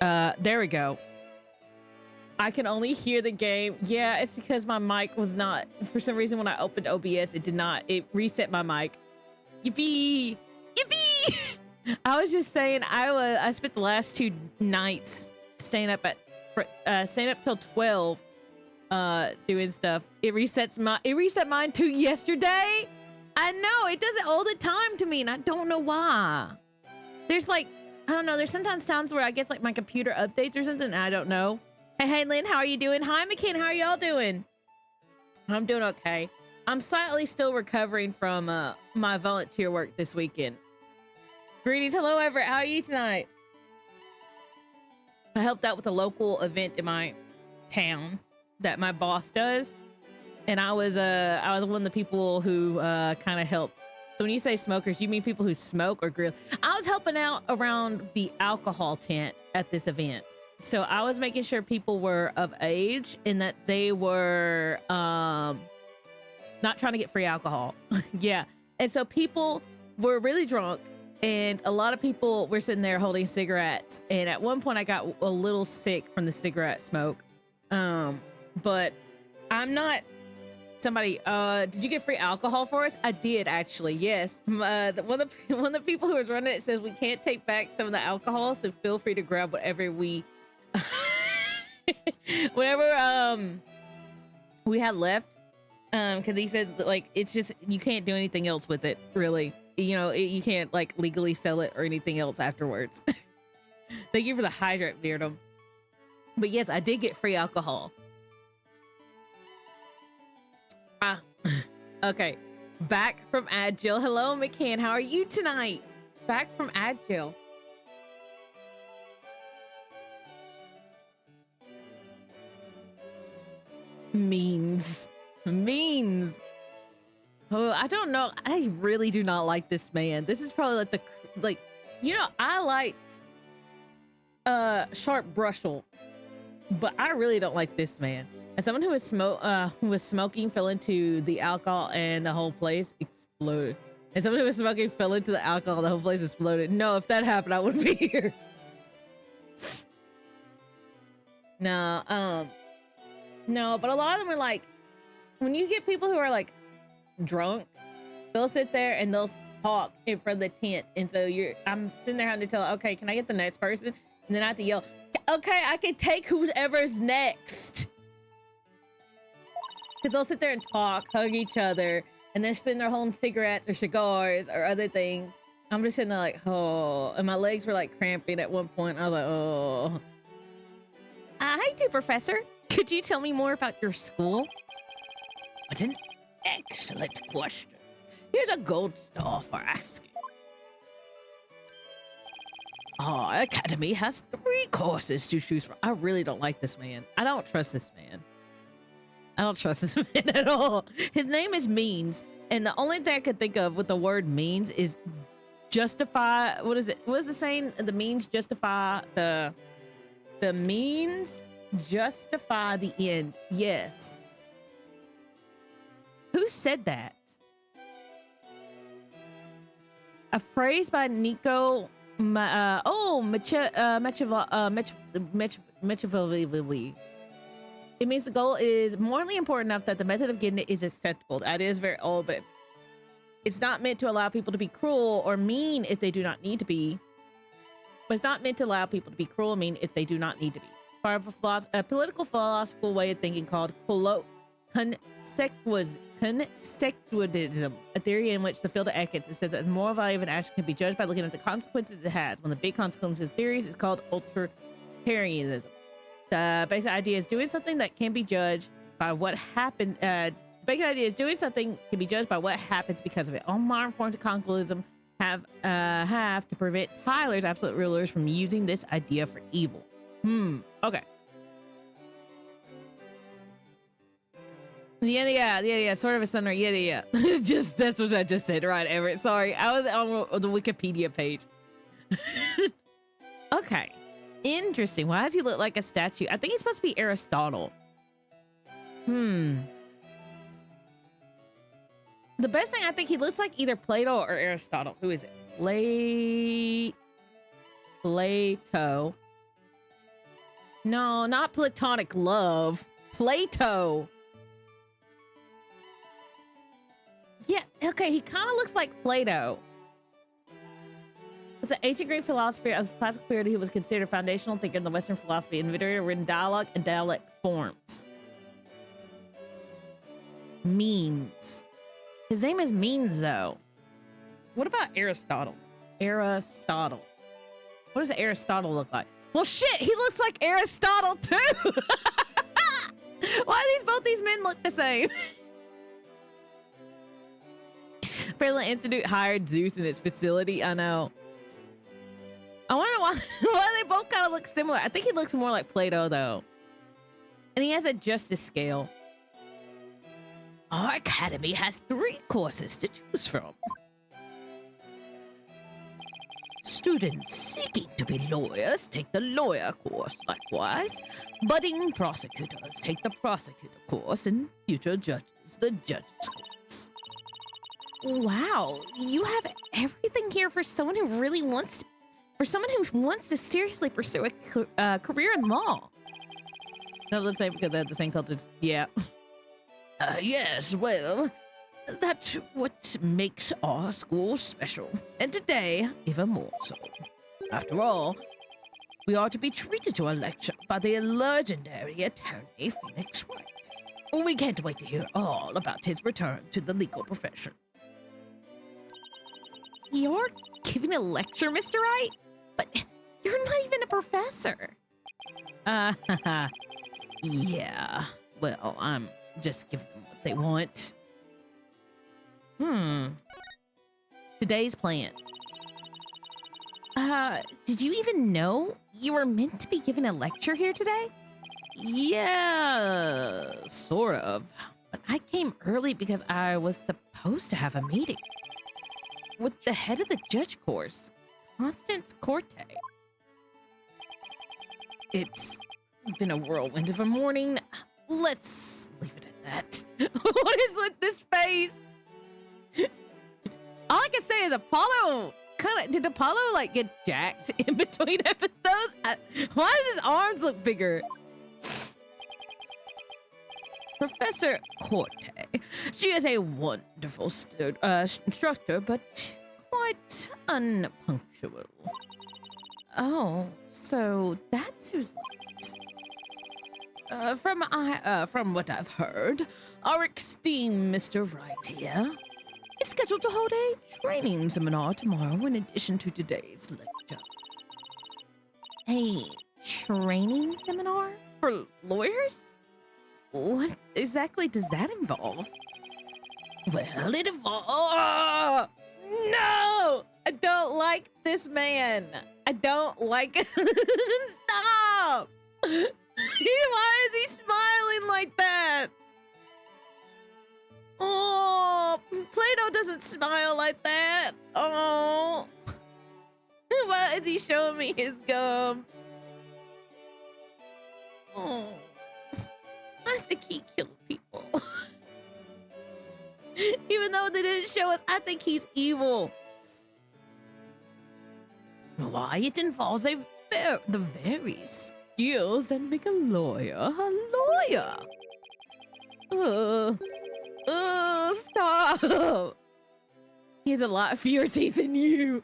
There we go. I can only hear the game. Yeah, it's because my mic was not, for some reason when I opened OBS, it reset my mic. Yippee! Yippee! I was just saying I spent the last 2 nights staying up till 12 doing stuff. It reset mine too yesterday. I know, it does it all the time to me and I don't know why. There's like, I don't know, there's sometimes times where I guess like my computer updates or something and I don't know. Hey, Lynn, how are you doing? Hi, McKen, how are y'all doing? I'm doing okay. I'm slightly still recovering from my volunteer work this weekend. Greetings. Hello, Everett. How are you tonight? I helped out with a local event in my town that my boss does. And I was one of the people who kind of helped. So when you say smokers, you mean people who smoke or grill? I was helping out around the alcohol tent at this event. So I was making sure people were of age and that they were not trying to get free alcohol. Yeah. And so people were really drunk and a lot of people were sitting there holding cigarettes. And at one point I got a little sick from the cigarette smoke. But I'm not somebody, did you get free alcohol for us? I did actually. Yes. One of the people who was running it says we can't take back some of the alcohol. So feel free to grab whatever we we had left, because he said like it's just you can't do anything else with it really, you know, you can't like legally sell it or anything else afterwards. Thank you for the hydrate, Beardum. But yes, I did get free alcohol. Okay, back from Agile. Hello, McCann, how are you tonight? Back from Agile. Means. Oh, I don't know. I really do not like this man. This is probably like you know, I liked Sharp Brushel, but I really don't like this man. As someone who was smoking fell into the alcohol and the whole place exploded. As someone who was smoking fell into the alcohol, the whole place exploded. No, if that happened, I wouldn't be here. No, no, but a lot of them are like, when you get people who are like drunk, they'll sit there and they'll talk in front of the tent. And so I'm sitting there having to tell, okay, can I get the next person? And then I have to yell, okay, I can take whoever's next. Because they'll sit there and talk, hug each other, and they're sitting there holding cigarettes or cigars or other things. I'm just sitting there like, oh, and my legs were like cramping at one point. I was like, oh. Hi, too, Professor. Could you tell me more about your school? What an excellent question. Here's a gold star for asking. Our academy has 3 courses to choose from. I really don't like this man. I don't trust this man. I don't trust this man at all. His name is Means, and the only thing I could think of with the word means is justify. What is it? What is the saying? The means justify the means justify the end. Yes. Who said that? A phrase by Nico. Machiavelli. It means the goal is morally important enough that the method of getting it is acceptable. That is very old, but it's not meant to allow people to be cruel or mean if they do not need to be. But it's not meant to allow people to be cruel or mean if they do not need to be. Part of a political philosophical way of thinking called consequentialism, a theory in which the field of ethics is said that the moral value of an action can be judged by looking at the consequences it has. One of the big consequences theories is called utilitarianism. The basic idea is doing something that can be judged by what happened. Basic idea is doing something can be judged by what happens because of it. All modern forms of consequentialism have to prevent Tyler's absolute rulers from using this idea for evil. Okay. Yeah, sort of a sunrise. Yeah. Just that's what I just said, right, Everett? Sorry, I was on the Wikipedia page. Okay, interesting. Why does he look like a statue? I think he's supposed to be Aristotle. The best thing, I think he looks like either Plato or Aristotle. Who is it? Plato. No, not platonic love. Plato. Yeah, okay, he kind of looks like Plato. It's an ancient Greek philosopher of classical period who was considered a foundational thinker in the Western philosophy, inventor written dialogue and dialect forms. Means. His name is Means, though. What about Aristotle? Aristotle. What does Aristotle look like? Well, shit, he looks like Aristotle, too! Why do both these men look the same? Apparently, Institute hired Zeus in its facility. I know. I wonder why they both kind of look similar. I think he looks more like Plato, though. And he has a justice scale. Our academy has 3 courses to choose from. Students seeking to be lawyers take the lawyer course. Likewise, budding prosecutors take the prosecutor course, and future judges the judges course. Wow, you have everything here for someone who really wants to, seriously pursue a career in law. No, let's say because they have the same culture. Yeah. Yes, well, that's what makes our school special. And today, even more so. After all, we are to be treated to a lecture by the legendary attorney Phoenix Wright. We can't wait to hear all about his return to the legal profession. You're giving a lecture, Mr. Wright? But you're not even a professor. Yeah. Well, I'm just giving them what they want. Today's plan. Did you even know you were meant to be giving a lecture here today? Yeah, sort of. But I came early because I was supposed to have a meeting with the head of the judge course, Constance Corte. It's been a whirlwind of a morning. Let's leave it at that. What is with this face? All I can say is Apollo did Apollo like get jacked in between episodes? Why does his arms look bigger? Professor Corte. She is a wonderful instructor, but quite unpunctual. Oh, so that's who's late. From what I've heard, our esteemed Mr. Wright here is scheduled to hold a training seminar tomorrow in addition to today's lecture. A training seminar for lawyers? What exactly does that involve? Well, it involves... No! I don't like this man. I don't like it. Stop! Why is he smiling like that? Oh, Plato doesn't smile like that. Oh. Why is he showing me his gum? Oh. I think he killed people. Even though they didn't show us, I think he's evil. Why, it involves the very skills that make a lawyer a lawyer. Stop. He has a lot fewer teeth than you.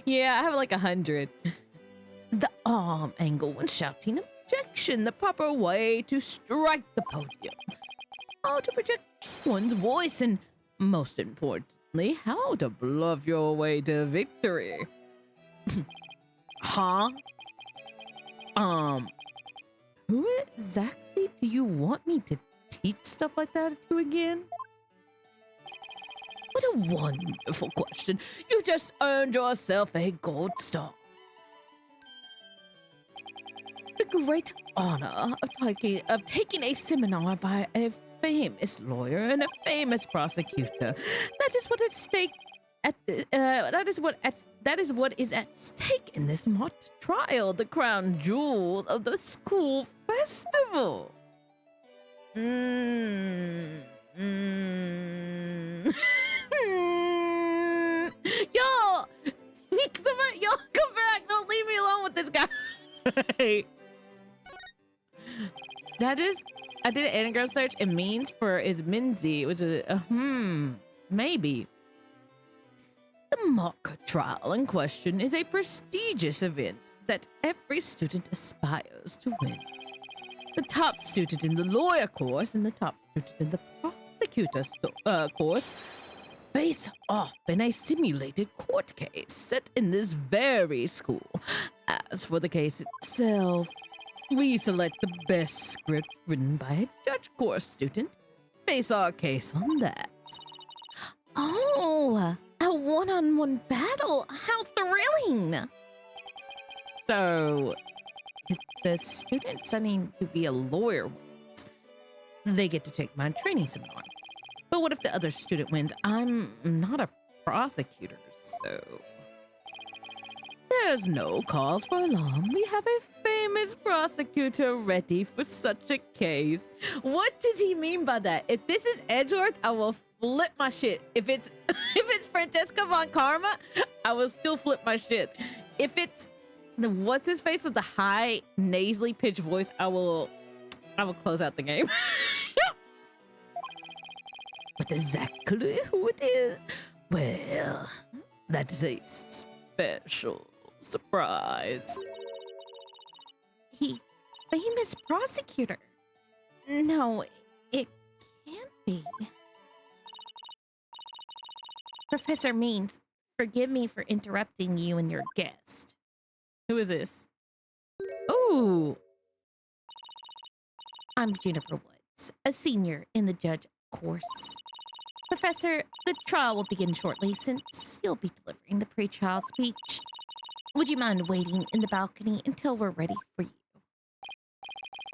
Yeah, I have like 100. The arm angle when shouting objection, the proper way to strike the podium. How to project one's voice, and most importantly, how to bluff your way to victory. Huh? Who exactly do you want me to teach stuff like that to again? What a wonderful question. You just earned yourself a gold star. The great honor of taking a seminar by a famous lawyer and a famous prosecutor. That is what at stake that is what is at stake in this mock trial, the crown jewel of the school festival. Y'all, y'all come back. Don't leave me alone with this guy. That is, I did an anagram search. It means for is Minzy, which is maybe. The mock trial in question is a prestigious event that every student aspires to win. The top student in the lawyer course and the top student in the prosecutor course face off in a simulated court case set in this very school. As for the case itself, we select the best script written by a judge course student, base our case on that. Oh, a one-on-one battle. How thrilling! So, if the student studying to be a lawyer wins, they get to take my training seminar. But what if the other student wins? I'm not a prosecutor, so... There's no cause for alarm. We have a famous prosecutor ready for such a case. What does he mean by that? If this is Edgeworth, I will flip my shit. If it's Francesca Von Karma, I will still flip my shit. If it's the what's his face with the high nasally pitched voice, I will close out the game. But exactly who it is, well, that is a special surprise. He famous prosecutor. No, it can't be. Professor Means, forgive me for interrupting you and your guest. Who is this? Oh, I'm Juniper Woods, a senior in the judge course. Professor, the trial will begin shortly since you'll be delivering the pre-trial speech. Would you mind waiting in the balcony until we're ready for you?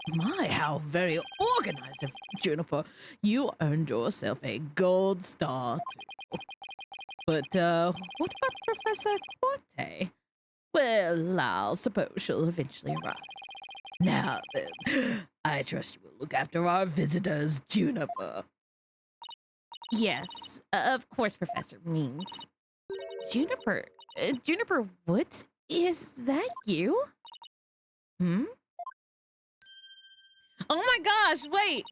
My, how very organized of Juniper. You earned yourself a gold star, too. But, what about Professor Corte? Well, I'll suppose she'll eventually arrive. Now then, I trust you will look after our visitors, Juniper. Yes, of course, Professor Means. Juniper Woods? Is that you? Hmm? Oh my gosh, wait!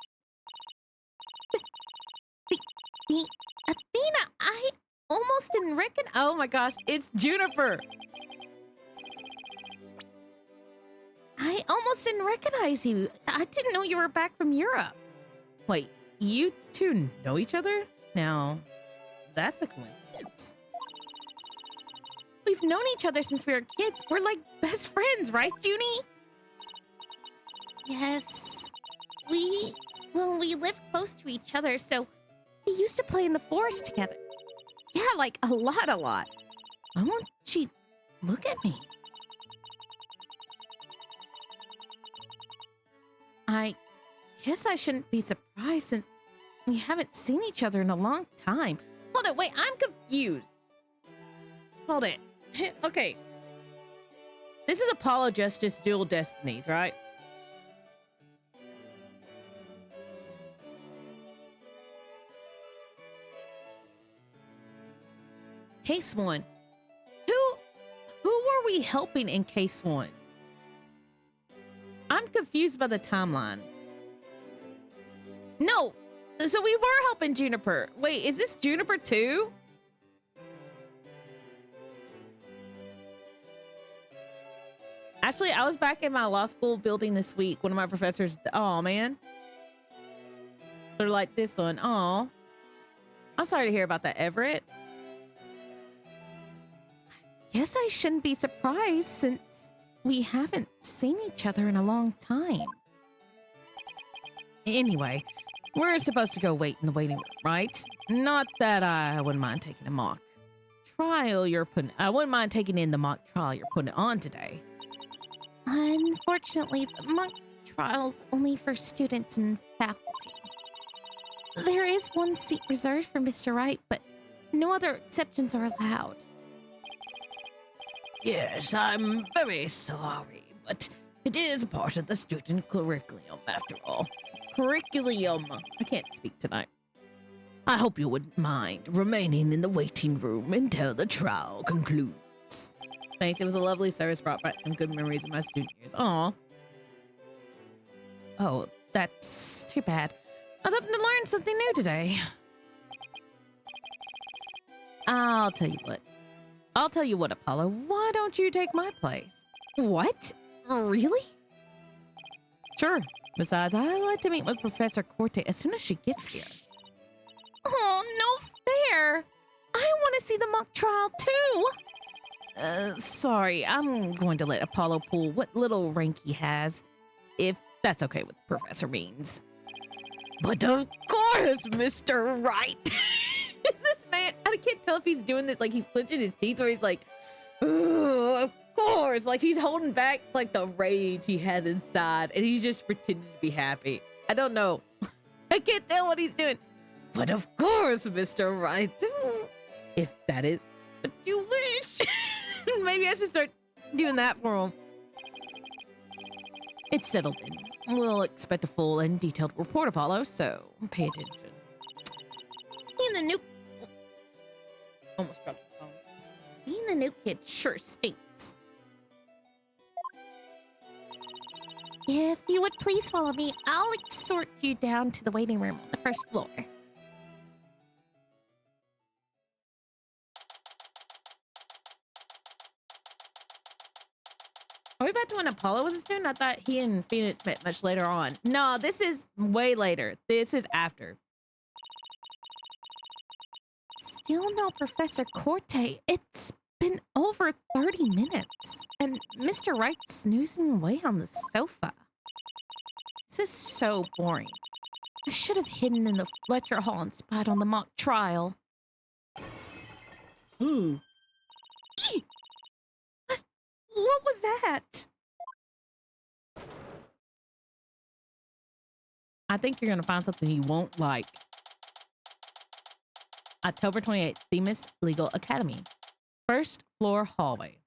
The Athena, I almost didn't recognize. Oh my gosh, it's Juniper! I almost didn't recognize you. I didn't know you were back from Europe. Wait, you two know each other? Now, that's a coincidence. We've known each other since we were kids. We're like best friends, right, Junie? Yes. We lived close to each other, so we used to play in the forest together. Yeah, like a lot. Why won't she look at me? I guess I shouldn't be surprised since we haven't seen each other in a long time. Hold it, wait, I'm confused. Hold it. Okay. This is Apollo Justice Dual Destinies, right? Case 1. Who were we helping in Case 1? I'm confused by the timeline. No, so we were helping Juniper. Wait, is this Juniper too? Actually, I was back in my law school building this week. One of my professors, oh man. They're like this one. Oh, I'm sorry to hear about that, Everett. Guess I shouldn't be surprised since we haven't seen each other in a long time. Anyway, we're supposed to go wait in the waiting room, right? Not that I wouldn't mind taking a mock trial I wouldn't mind taking in the mock trial you're putting on today. Unfortunately, the mock trial's only for students and faculty. There is one seat reserved for Mr. Wright, but no other exceptions are allowed. Yes, I'm very sorry, but it is part of the student curriculum after all. Curriculum. I can't speak tonight. I hope you wouldn't mind remaining in the waiting room until the trial concludes. Thanks, it was a lovely service, brought back some good memories of my student years. Aw. Oh, that's too bad. I was hoping to learn something new today. I'll tell you what, Apollo. Why don't you take my place? What? Really? Sure. Besides, I'd like to meet with Professor Corte as soon as she gets here. Oh, no fair. I want to see the mock trial too. Sorry, I'm going to let Apollo pull what little rank he has, if that's okay with Professor Beans. But of course, Mr. Right. Is this man, I can't tell if he's doing this like he's clenching his teeth or he's like, of course, like he's holding back like the rage he has inside and he's just pretending to be happy. I don't know. I can't tell what he's doing. But of course, Mr. Right. If that is what you wish. Maybe I should start doing that for him. It's settled in. We'll expect a full and detailed report, Apollo, so pay attention. Being the new... Almost dropped the phone. Being the new kid sure stinks. If you would please follow me, I'll escort you down to the waiting room on the first floor. Are we back to when Apollo was a student? I thought he and Phoenix met much later on. No, this is way later. This is after. Still no Professor Corte. It's been over 30 minutes. And Mr. Wright's snoozing away on the sofa. This is so boring. I should have hidden in the lecture hall and spied on the mock trial. Ooh. Eee! What was that? I think you're going to find something you won't like. October 28th, Themis Legal Academy. First floor hallway.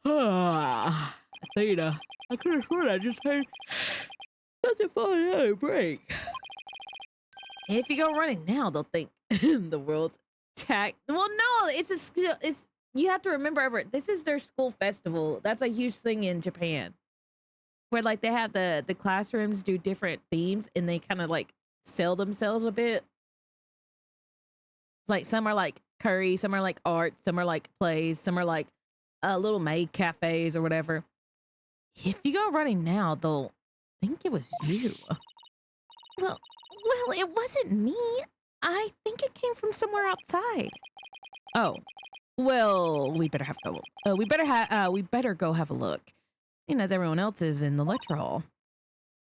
Athena, I could have sworn I just heard nothing falling out of break. If you go running now, they'll think the world's attacked. Well, no, it's you have to remember, Everett, this is their school festival. That's a huge thing in Japan. Where like they have the classrooms do different themes and they kind of like sell themselves a bit. Like some are like curry, some are like art, some are like plays, some are like little maid cafes or whatever. If you go running now, they'll think it was you. Well, it wasn't me. I think it came from somewhere outside. Oh. Well, we better have to go. We better go have a look. You know, as everyone else is in the lecture hall.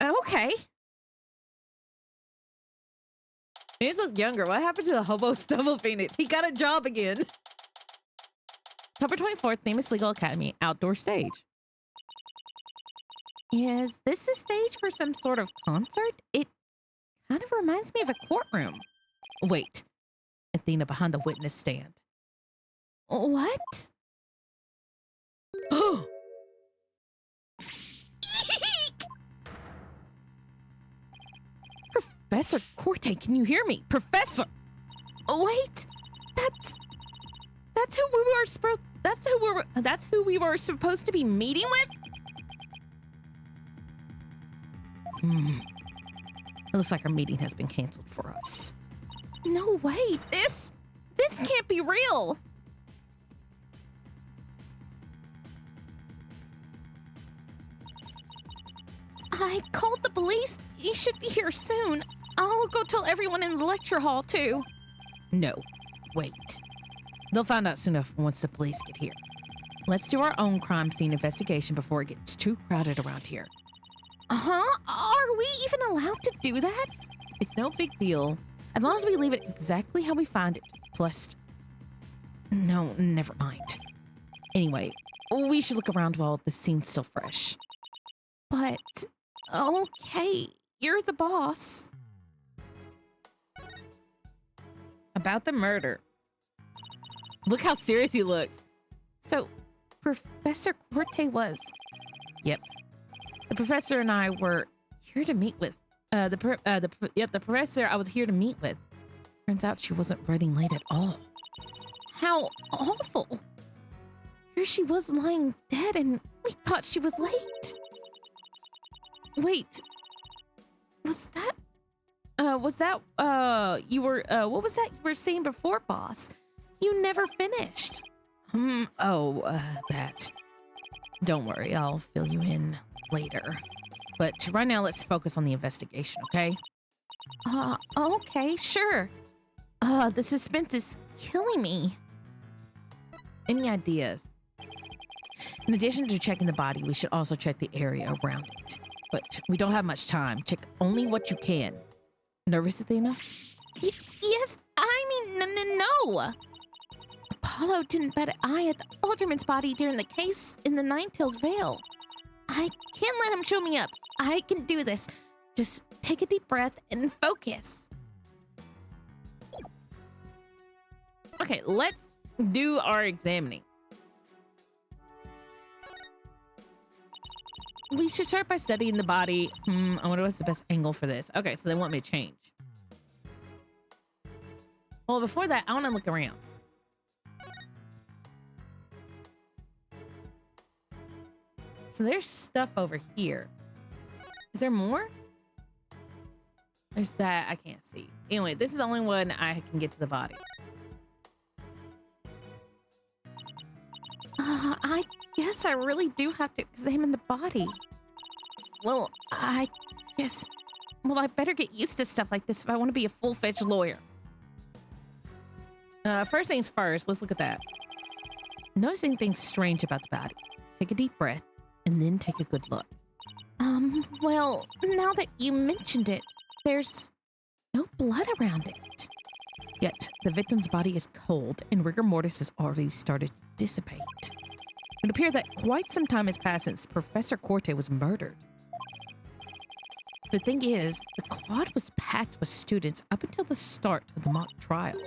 Okay. He just looks younger. What happened to the hobo Stubble Phoenix? He got a job again. October 24th, Themis Legal Academy outdoor stage. Is this a stage for some sort of concert? It kind of reminds me of a courtroom. Wait. Athena behind the witness stand. What? Oh! Professor Corte, can you hear me? Professor! Oh, wait! That's who we were supposed to be meeting with? It looks like our meeting has been canceled for us. No way! This can't be real! I called the police. He should be here soon. I'll go tell everyone in the lecture hall, too. No, wait. They'll find out soon enough once the police get here. Let's do our own crime scene investigation before it gets too crowded around here. Huh? Are we even allowed to do that? It's no big deal. As long as we leave it exactly how we find it. Plus... No, never mind. Anyway, we should look around while the scene's still fresh. But... Okay, you're the boss. About the murder. Look how serious he looks. So, Professor Corte was... Yep. The professor and I were here to meet with. The professor I was here to meet with. Turns out she wasn't running late at all. How awful. Here she was lying dead and we thought she was late. Wait, you were, what was that you were saying before, boss? You never finished. That. Don't worry, I'll fill you in later. But right now, let's focus on the investigation, okay? Okay, sure. The suspense is killing me. Any ideas? In addition to checking the body, we should also check the area around it. But we don't have much time. Check only what you can. Nervous, Athena? Yes, no. Apollo didn't bat an eye at the Alderman's body during the case in the Ninetales Vale. I can't let him show me up. I can do this. Just take a deep breath and focus. Okay, let's do our examining. We should start by studying the body. I wonder what's the best angle for this. Okay, so they want me to change. Well, before that, I want to look around. So there's stuff over here. Is there more? There's that I can't see. Anyway, this is the only one I can get to the body. I guess I really do have to examine the body. Well, I better get used to stuff like this if I want to be a full-fledged lawyer. First things first, let's look at that. Notice anything strange about the body. Take a deep breath and then take a good look. Well, now that you mentioned it, there's no blood around it. Yet, the victim's body is cold and rigor mortis has already started to dissipate. It appears that quite some time has passed since Professor Corte was murdered. The thing is, the quad was packed with students up until the start of the mock trial.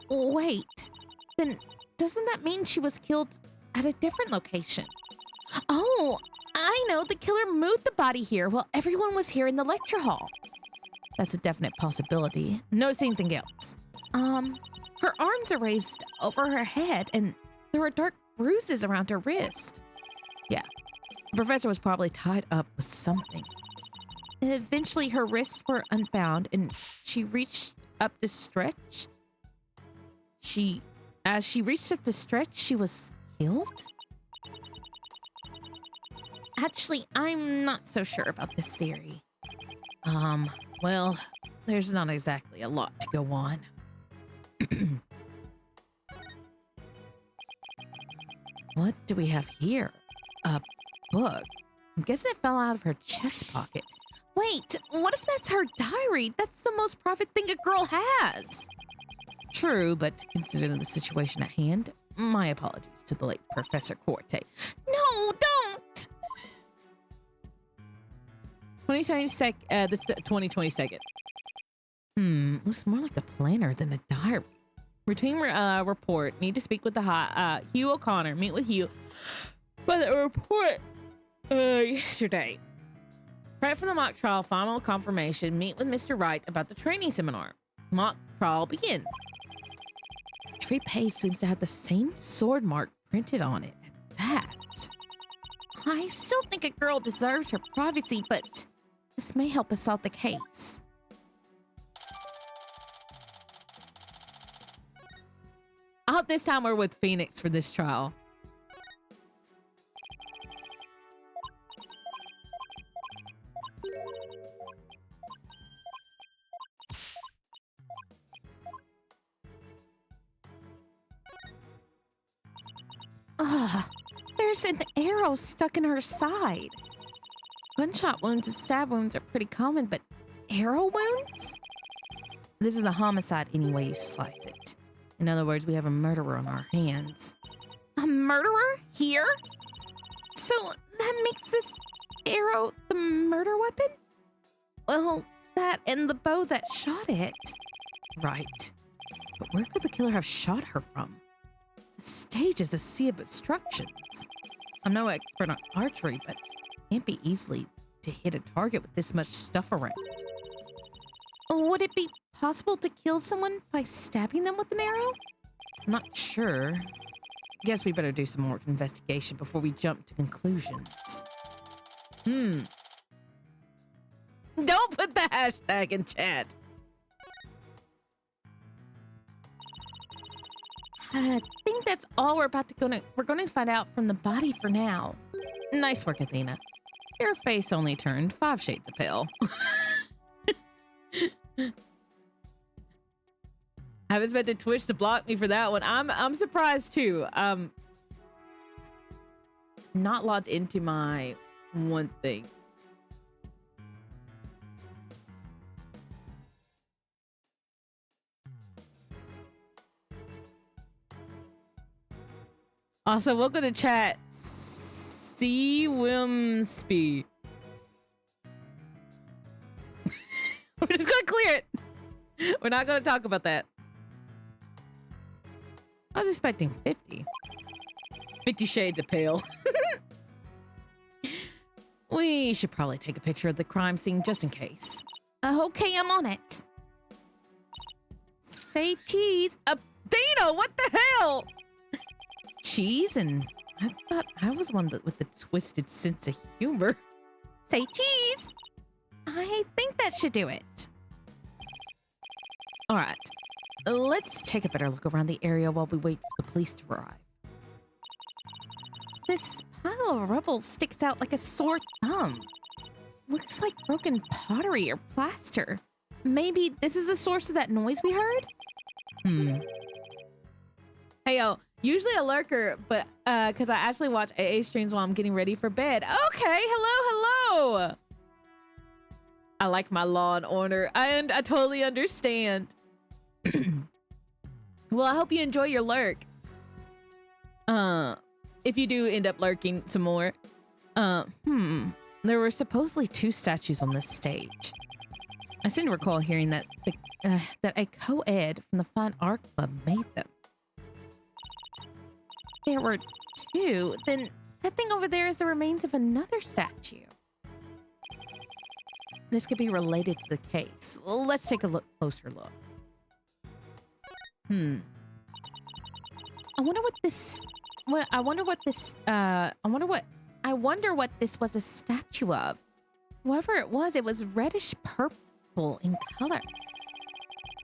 Wait, then doesn't that mean she was killed at a different location? Oh, I know, the killer moved the body here while everyone was here in the lecture hall. That's a definite possibility. Notice anything else? Her arms are raised over her head and there are dark bruises around her wrist. Yeah, the professor was probably tied up with something. Eventually her wrists were unbound and she reached up to stretch. As she reached up to stretch, she was killed? Actually, I'm not so sure about this theory. Well, there's not exactly a lot to go on. What do we have here? A book. I'm guessing it fell out of her chest pocket. Wait, what if that's her diary? That's the most private thing a girl has. True, but considering the situation at hand, my apologies to the late Professor Corte. No, don't! 2022nd. Looks more like a planner than a diary. Routine report. Need to speak with the Hugh O'Connor. Meet with Hugh. But the report yesterday. Prep for the mock trial. Final confirmation. Meet with Mr. Wright about the training seminar. Mock trial begins. Every page seems to have the same sword mark printed on it. At that. I still think a girl deserves her privacy, but this may help us solve the case. I hope this time we're with Phoenix for this trial. There's an arrow stuck in her side. Gunshot wounds and stab wounds are pretty common, but arrow wounds? This is a homicide any way you slice it. In other words, we have a murderer on our hands. A murderer? Here? So that makes this arrow the murder weapon? Well, that and the bow that shot it. Right. But where could the killer have shot her from? The stage is a sea of obstructions. I'm no expert on archery, but it can't be easily to hit a target with this much stuff around. Would it be possible to kill someone by stabbing them with an arrow? I'm not sure. Guess we better do some more investigation before we jump to conclusions. Don't put the hashtag in chat. I think that's all we're going to find out from the body for now. Nice work, Athena. Your face only turned 5 shades of pale. I was meant to Twitch to block me for that one. I'm surprised too. Not logged into my one thing. Also, welcome to chat. C. Wimsby. We're just gonna clear it. We're not gonna talk about that. I was expecting 50. 50 shades of pale. We should probably take a picture of the crime scene just in case. Okay, I'm on it. Say cheese. Dino, what the hell? Cheese? And I thought I was one with the twisted sense of humor. Say cheese. I think that should do it. All right. Let's take a better look around the area while we wait for the police to arrive. This pile of rubble sticks out like a sore thumb. Looks like broken pottery or plaster. Maybe this is the source of that noise we heard? Hey, yo, usually a lurker, but because I actually watch AA streams while I'm getting ready for bed. Okay, hello. I like my Law and Order. I totally understand. Well, I hope you enjoy your lurk. If you do end up lurking some more. There were supposedly 2 statues on this stage. I seem to recall hearing that that a co-ed from the Fine Art Club made them. There were 2. Then that thing over there is the remains of another statue. This could be related to the case. Let's take a closer look. I wonder what this was a statue of. Whoever it was reddish purple in color.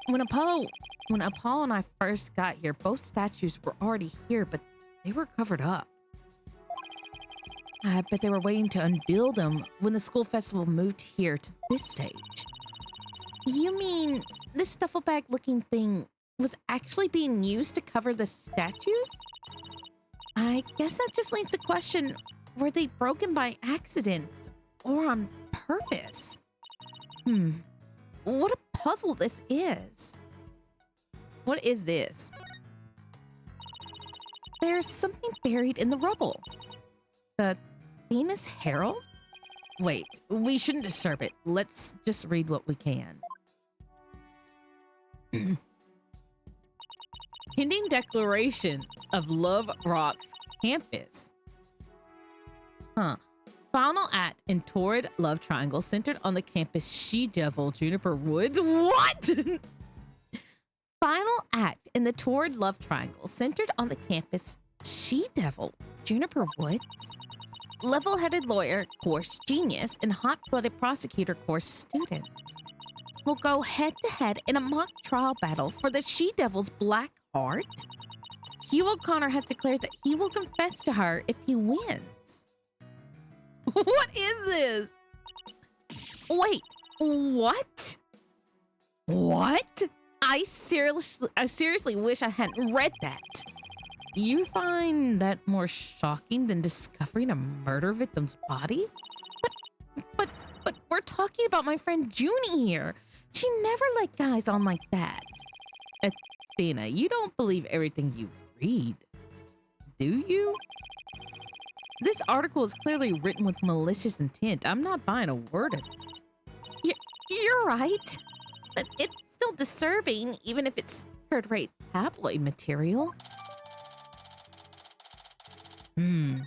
When Apollo and I first got here, both statues were already here, but they were covered up. I bet they were waiting to unveil them when the school festival moved here to this stage. You mean this duffel bag looking thing was actually being used to cover the statues? I guess that just leads to question, were they broken by accident or on purpose? What a puzzle this is. What is this? There's something buried in the rubble. The Themis Herald? Wait, we shouldn't disturb it. Let's just read what we can. Pending declaration of Love Rocks campus. Final act in Torrid Love Triangle centered on the campus She-Devil Juniper Woods. What? Final act in the Torrid Love Triangle centered on the campus She-Devil Juniper Woods. Level-headed lawyer course genius and hot-blooded prosecutor course student will go head-to-head in a mock trial battle for the She-Devil's black heart. Hugh O'Connor has declared that he will confess to her if he wins. What is this? Wait, what? What? I seriously wish I hadn't read that. You find that more shocking than discovering a murder victim's body? But we're talking about my friend Junie here. She never let guys on like that. Athena, you don't believe everything you read, do you? This article is clearly written with malicious intent. I'm not buying a word of it. You're right. But it's still disturbing, even if it's third-rate tabloid material. No,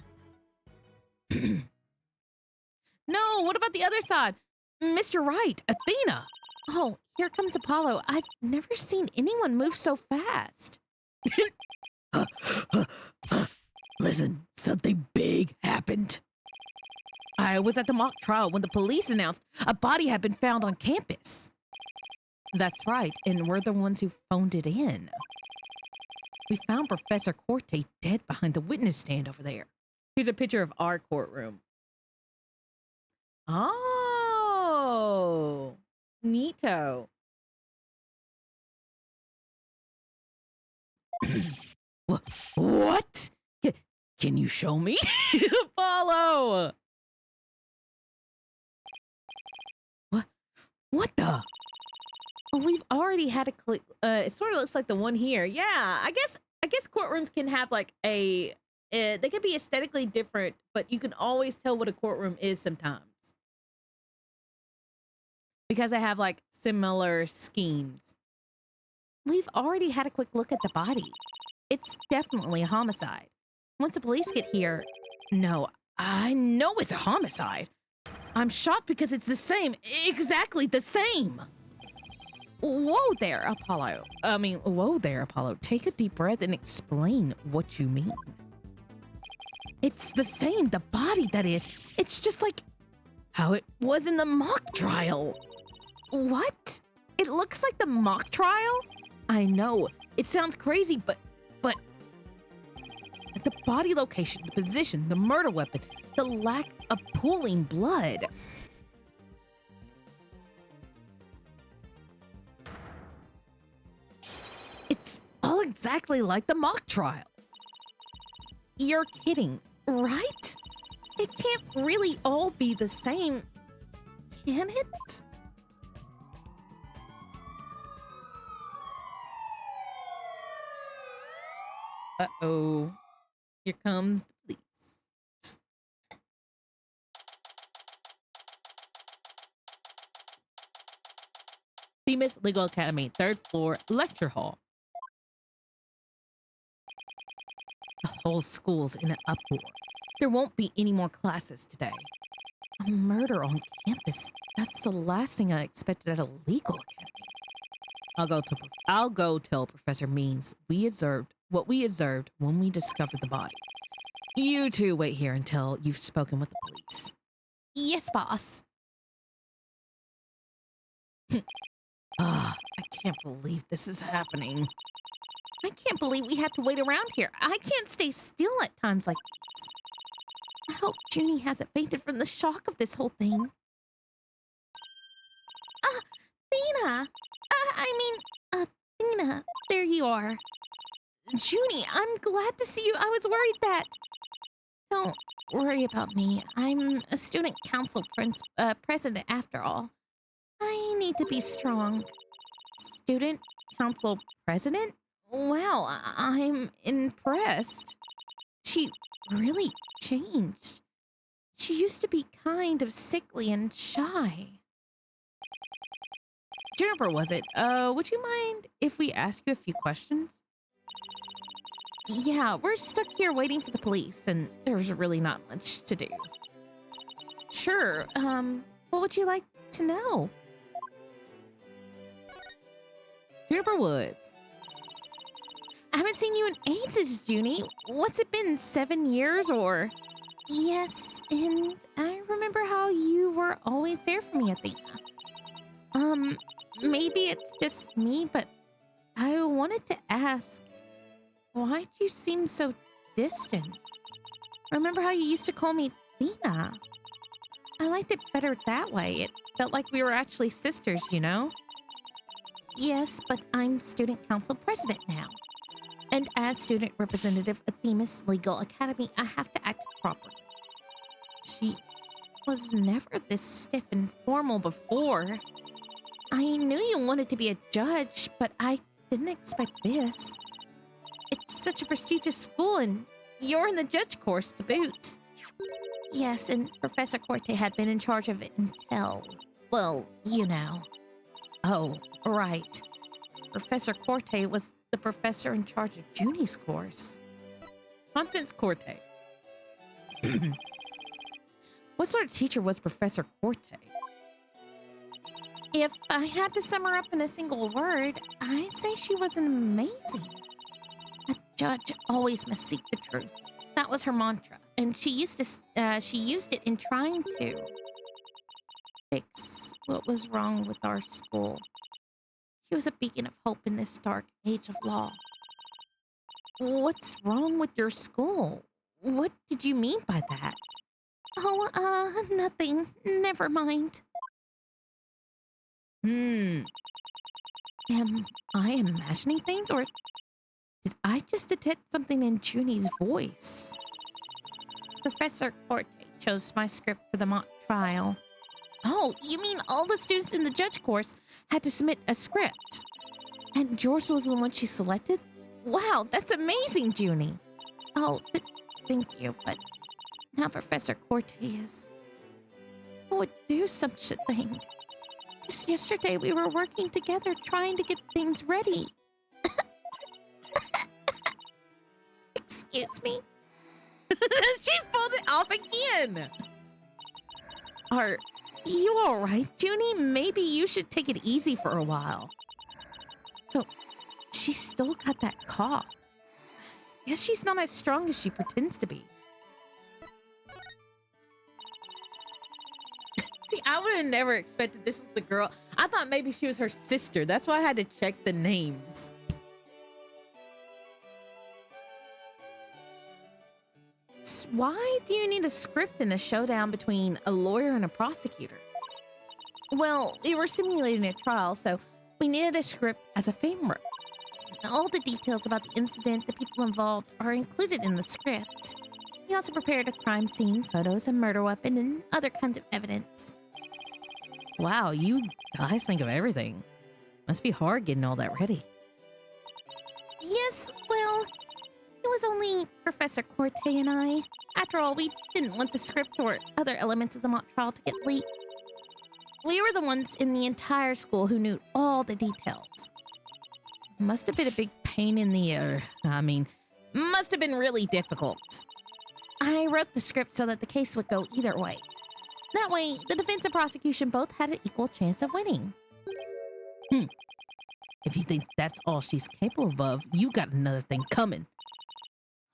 what about the other side? Mr. Right, Athena. Oh, here comes Apollo. I've never seen anyone move so fast. Listen, something big happened. I was at the mock trial when the police announced a body had been found on campus. That's right, and we're the ones who phoned it in. We found Professor Corte dead behind the witness stand over there. Here's a picture of our courtroom. Oh, neato. What? Can you show me? Follow. What the? We've already had a click. It sort of looks like the one here. Yeah, I guess courtrooms can have like a. They can be aesthetically different, but you can always tell what a courtroom is sometimes because they have like similar schemes. We've already had a quick look at the body. It's definitely a homicide. Once the police get here, no, I know it's a homicide. I'm shocked because it's the same, exactly the same. Whoa there, Apollo. Take a deep breath and explain what you mean. It's the same, the body, that is. It's just like how it was in the mock trial. What? It looks like the mock trial? I know, it sounds crazy, but the body location, the position, the murder weapon, the lack of pooling blood. It's all exactly like the mock trial. You're kidding, right? It can't really all be the same, can it? Uh-oh. Here comes the police. Themis Legal Academy, 3rd floor, lecture hall. The whole school's in an uproar. There won't be any more classes today. A murder on campus. That's the last thing I expected at a legal academy. I'll go tell Professor Means what we observed when we discovered the body. You two wait here until you've spoken with the police. Yes, boss. I can't believe this is happening. I can't believe we have to wait around here. I can't stay still at times like this. I hope Junie hasn't fainted from the shock of this whole thing. Thena! Thena, there you are. Junie, I'm glad to see you. I was worried that... Don't worry about me. I'm a student council president after all. I need to be strong. Student council president? Wow, I'm impressed. She really changed. She used to be kind of sickly and shy. Juniper, was it? Would you mind if we ask you a few questions? Yeah, we're stuck here waiting for the police, and there's really not much to do. Sure, what would you like to know? Juniper Woods. I haven't seen you in ages, Junie. What's it been, 7 years or? Yes, and I remember how you were always there for me, Athena. Maybe it's just me, but I wanted to ask, why'd you seem so distant? Remember how you used to call me Athena? I liked it better that way. It felt like we were actually sisters, you know? Yes, but I'm student council president now. And as student representative at Themis Legal Academy, I have to act properly. She was never this stiff and formal before. I knew you wanted to be a judge, but I didn't expect this. It's such a prestigious school, and you're in the judge course to boot. Yes, and Professor Corte had been in charge of it until, well, you know. Oh, right. Professor Corte was the professor in charge of Junie's course. Constance Corte. What sort of teacher was Professor Corte? If I had to sum her up in a single word, I say she was amazing. A judge always must seek the truth. That was her mantra, and she used it in trying to fix what was wrong with our school. She was a beacon of hope in this dark age of law. What's wrong with your school? What did you mean by that? Oh, nothing. Never mind. Am I imagining things, or did I just detect something in Junie's voice? Professor Corte chose my script for the mock trial. Oh, you mean all the students in the judge course had to submit a script? And yours was the one she selected? Wow, that's amazing, Junie. Oh, thank you, but now Professor Corte would do such a thing. Just yesterday we were working together trying to get things ready. Excuse me? She pulled it off again. Are you all right, Junie? Maybe you should take it easy for a while. So, she's still got that cough. Guess she's not as strong as she pretends to be. See, I would have never expected this was the girl. I thought maybe she was her sister. That's why I had to check the names. Why do you need a script in a showdown between a lawyer and a prosecutor? Well, we were simulating a trial, so we needed a script as a framework. All the details about the incident, the people involved, are included in the script. We also prepared a crime scene, photos, a murder weapon, and other kinds of evidence. Wow, you guys think of everything. Must be hard getting all that ready. Yes, well, it was only Professor Corte and I. After all, we didn't want the script or other elements of the mock trial to get leaked. We were the ones in the entire school who knew all the details. Must have been a big pain in the must have been really difficult. I wrote the script so that the case would go either way. That way, the defense and prosecution both had an equal chance of winning. If you think that's all she's capable of, you got another thing coming.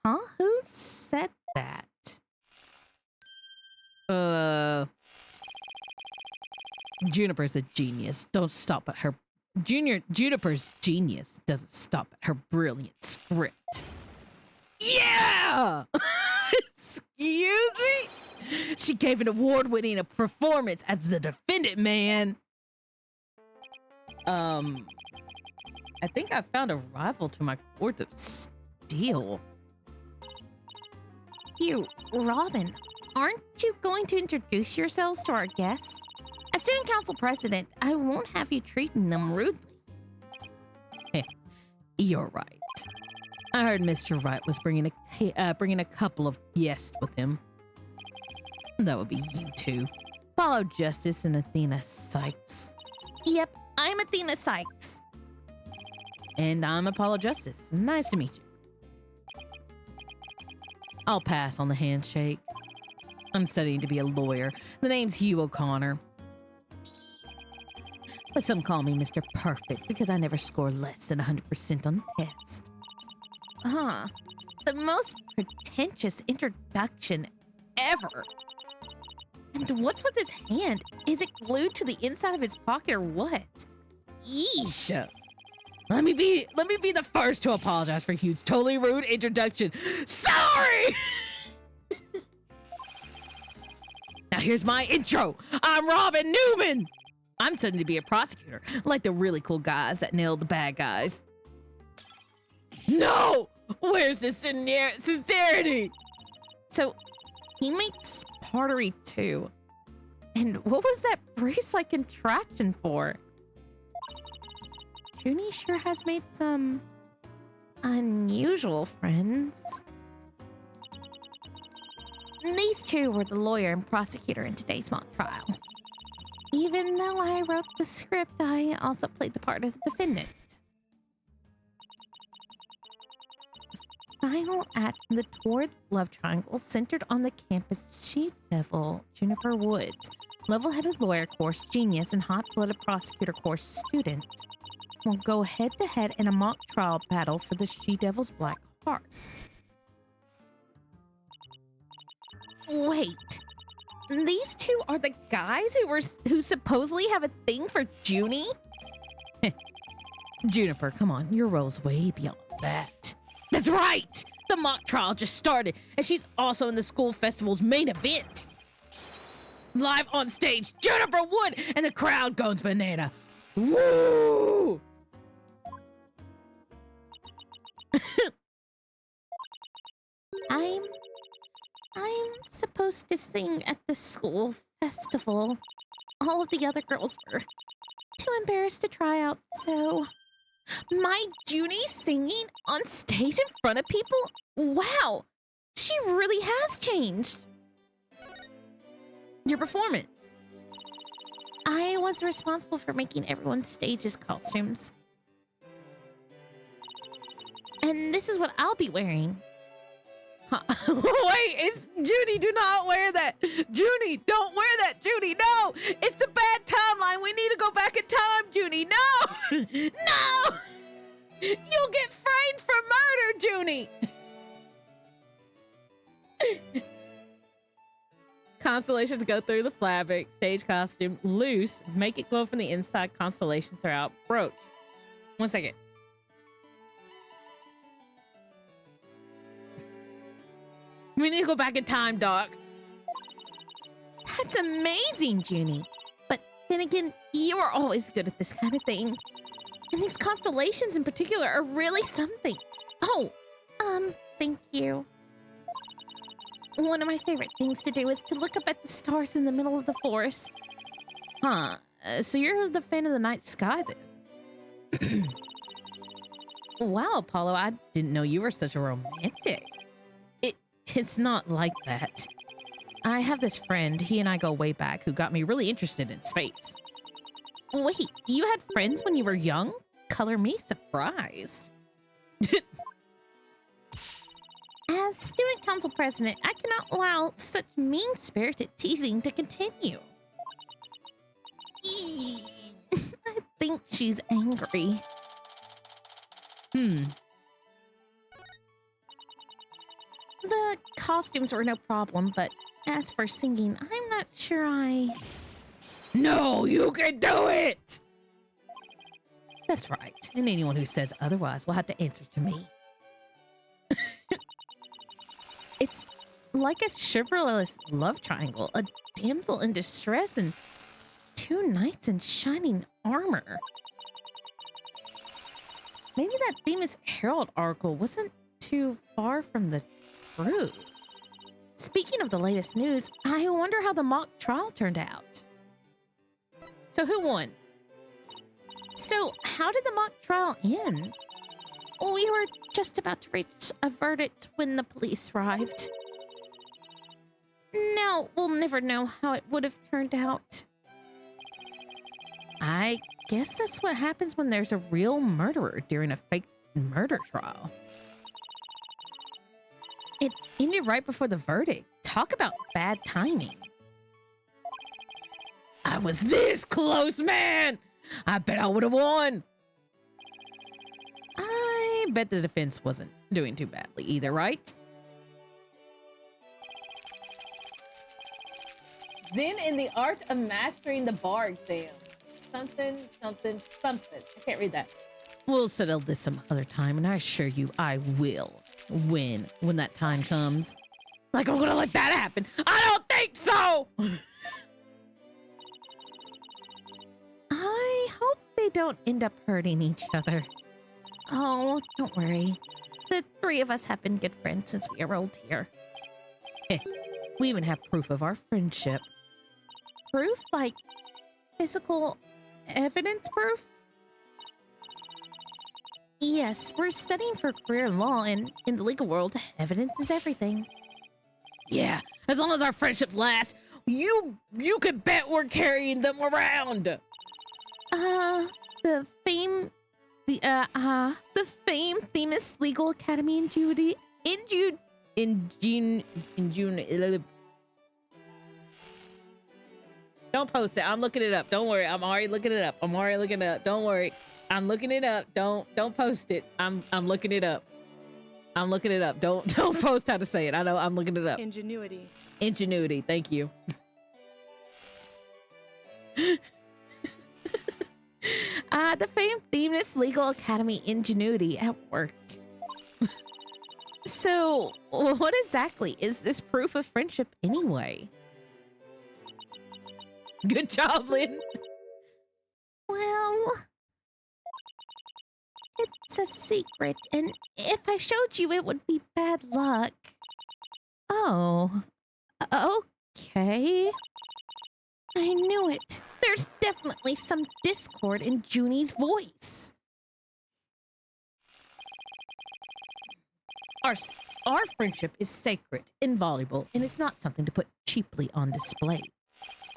Huh? Who said that? Juniper's a genius. Don't stop at her. Juniper's genius doesn't stop at her brilliant script. Yeah! Excuse me? She gave an award-winning performance as the defendant, man. I think I found a rival to my court of steel. You, Robin, aren't you going to introduce yourselves to our guests? As student council president, I won't have you treating them rudely. You're right. I heard Mr. Wright was bringing a couple of guests with him. That would be you two. Follow Justice and Athena Sykes. Yep, I'm Athena Sykes. And I'm Apollo Justice. Nice to meet you. I'll pass on the handshake. I'm studying to be a lawyer. The name's Hugh O'Connor. But some call me Mr. Perfect because I never score less than 100% on the test. The most pretentious introduction ever. And what's with his hand? Is it glued to the inside of his pocket or what? Yeesh. Let me be the first to apologize for Hugh's totally rude introduction. Sorry! Now here's my intro. I'm Robin Newman. I'm studying to be a prosecutor, like the really cool guys that nailed the bad guys. No! Where's the sincerity? So, he makes pottery too. And what was that brace-like contraption for? Junie sure has made some unusual friends. These two were the lawyer and prosecutor in today's mock trial. Even though I wrote the script, I also played the part of the defendant. Final act in the Toward Love Triangle centered on the campus she-devil, Juniper Woods, level-headed lawyer course genius and hot-blooded prosecutor course student, will go head-to-head in a mock trial battle for the she-devil's black heart. Wait, these two are the guys who supposedly have a thing for Junie? Juniper, come on, your role's way beyond that. That's right! The mock trial just started, and she's also in the school festival's main event. Live on stage, Juniper Wood, and the crowd goes banana. Woo! I'm supposed to sing at the school festival. All of the other girls were too embarrassed to try out, so my Junie singing on stage in front of people? Wow, she really has changed. Your performance. I was responsible for making everyone's stage's costumes. And this is what I'll be wearing. Huh. Wait, it's Junie, do not wear that. Junie, don't wear that, Junie, no! It's the bad timeline. We need to go back in time, Junie, no! No! You'll get framed for murder, Junie! Constellations go through the fabric, stage costume, loose, make it glow from the inside, constellations are out, brooch. 1 second. We need to go back in time, Doc. That's amazing, Junie. But then again, you are always good at this kind of thing. And these constellations in particular are really something. Oh, thank you. One of my favorite things to do is to look up at the stars in the middle of the forest. Huh. So you're the fan of the night sky, then? Wow, Apollo, I didn't know you were such a romantic. It's not like that. I have this friend, he and I go way back, who got me really interested in space. Wait, you had friends when you were young? Color me surprised. As student council president, I cannot allow such mean-spirited teasing to continue. I think she's angry. The costumes were no problem, but as for singing, I'm not sure I... No, you can do it! That's right. And anyone who says otherwise will have to answer to me. It's like a chivalrous love triangle, a damsel in distress, and two knights in shining armor. Maybe that famous Herald article wasn't too far from the truth. Speaking of the latest news, I wonder how the mock trial turned out. So who won? So how did the mock trial end? We were just about to reach a verdict when the police arrived. Now we'll never know how it would have turned out. I guess that's what happens when there's a real murderer during a fake murder trial. It ended right before the verdict. Talk about bad timing. I was this close, man! I bet I would have won. I bet the defense wasn't doing too badly either, right? Zen in the art of mastering the bar exam. Something, something, something. I can't read that. We'll settle this some other time, and I assure you I will win when that time comes. Like I'm gonna let that happen. I don't think so! I hope they don't end up hurting each other. Oh, don't worry. The three of us have been good friends since we enrolled here. We even have proof of our friendship. Proof? Like physical evidence proof? Yes, we're studying for career in law, and in the legal world, evidence is everything. Yeah, as long as our friendship lasts, you can bet we're carrying them around. The famed Themis Legal Academy in June. Don't post it. I'm looking it up. Don't worry. I'm already looking it up. Don't worry. I'm looking it up. Don't post it. I'm looking it up. I'm looking it up. Don't post how to say it. I know I'm looking it up. Ingenuity. Ingenuity. Thank you. The famed Themis Legal Academy Ingenuity at work. So, what exactly is this proof of friendship anyway? Good job, Lynn. Well, it's a secret, and if I showed you, it would be bad luck. Oh, okay. I knew it. There's definitely some discord in Junie's voice. Our friendship is sacred, invaluable, and it's not something to put cheaply on display.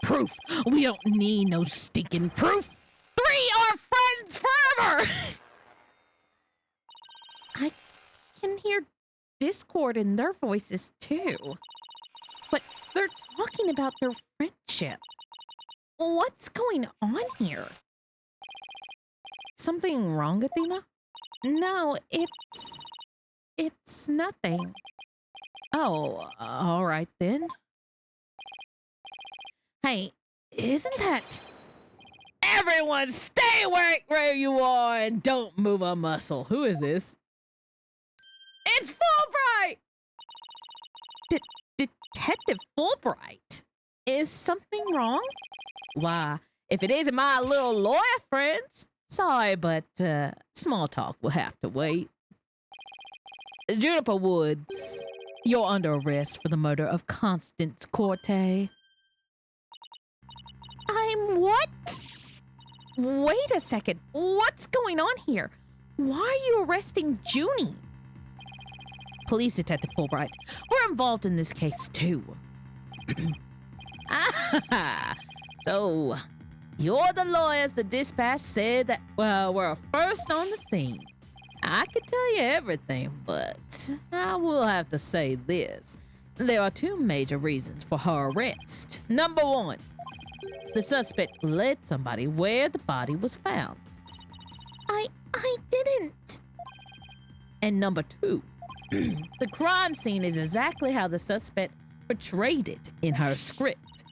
Proof. We don't need no stinking proof. 3 are friends forever. I can hear discord in their voices too. But they're talking about their friendship. What's going on here? Something wrong, Athena? No, it's nothing. Oh, all right then. Hey, isn't that... Everyone stay where you are and don't move a muscle. Who is this? It's Fulbright! Detective Fulbright? Is something wrong? Why, if it isn't my little lawyer friends, sorry, but small talk will have to wait. Juniper Woods, you're under arrest for the murder of Constance Corte. I'm what? Wait a second. What's going on here? Why are you arresting Junie? Police Detective Fulbright, we're involved in this case too. So, you're the lawyers the dispatch said that, well, were first on the scene. I could tell you everything, but I will have to say this. There are 2 major reasons for her arrest. Number 1, the suspect led somebody where the body was found. I didn't. And number 2, the crime scene is exactly how the suspect portrayed it in her script.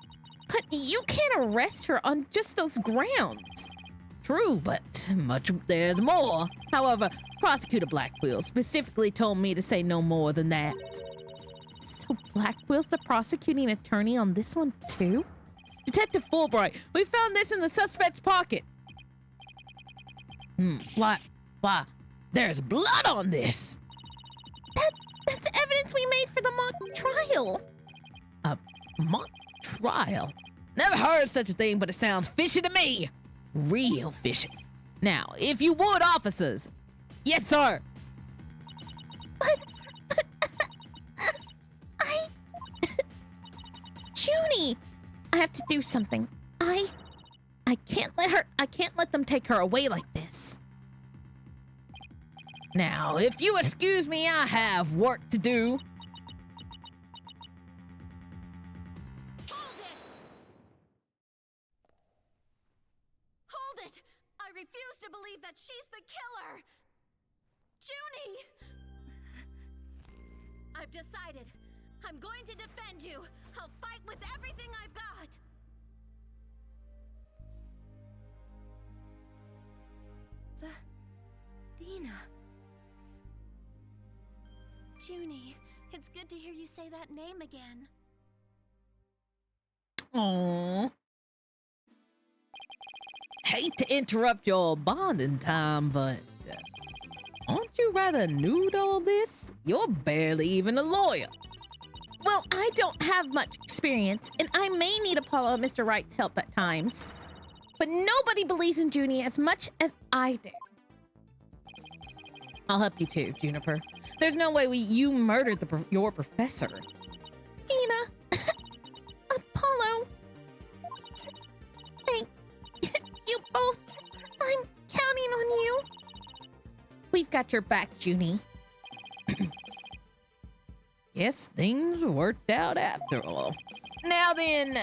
But you can't arrest her on just those grounds. True, but there's more. However, Prosecutor Blackwell specifically told me to say no more than that. So Blackwell's the prosecuting attorney on this one too? Detective Fulbright, we found this in the suspect's pocket. Why? There's blood on this. That's evidence we made for the mock trial. A mock trial? Never heard such a thing, but it sounds fishy to me. Real fishy. Now, if you would, officers. Yes, sir. Junie, I have to do something. I can't let them take her away like this. Now, if you excuse me, I have work to do. Hold it! I refuse to believe that she's the killer! Junie! I've decided. I'm going to defend you. I'll fight with everything I've got. Athena. Junie, it's good to hear you say that name again. Aww. Hate to interrupt your bonding time, but aren't you rather new to all this? You're barely even a lawyer. Well, I don't have much experience, and I may need Apollo and Mr. Wright's help at times. But nobody believes in Junie as much as I do. I'll help you too, Juniper. There's no way you murdered your professor. Tina, Apollo, thank you both. I'm counting on you. We've got your back, Junie. Guess things worked out after all. Now then,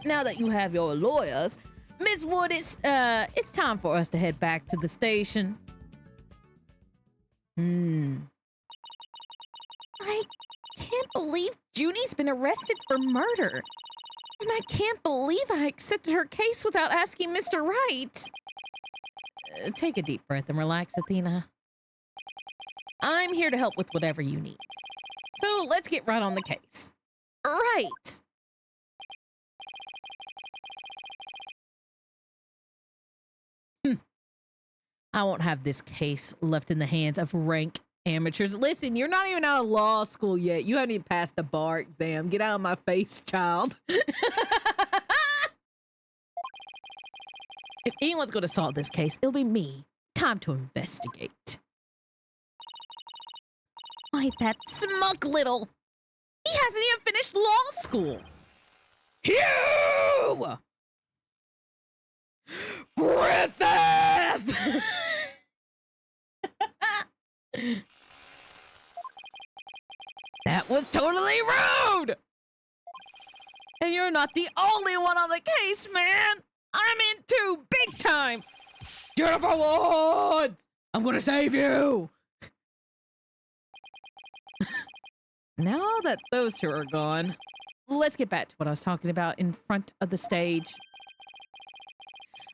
now that you have your lawyers, Miss Wood, it's time for us to head back to the station. I can't believe Junie's been arrested for murder. And I can't believe I accepted her case without asking Mr. Wright. Take a deep breath and relax, Athena. I'm here to help with whatever you need. So let's get right on the case. Right. I won't have this case left in the hands of rank amateurs. Listen, you're not even out of law school yet. You haven't even passed the bar exam. Get out of my face, child. If anyone's going to solve this case, it'll be me. Time to investigate. Why, that smug little... He hasn't even finished law school. Hugh! Griffith! That was totally rude! And you're not the only one on the case, man! I'm in too, big time! Juniper Woods! I'm gonna save you! Now that those two are gone, let's get back to what I was talking about in front of the stage.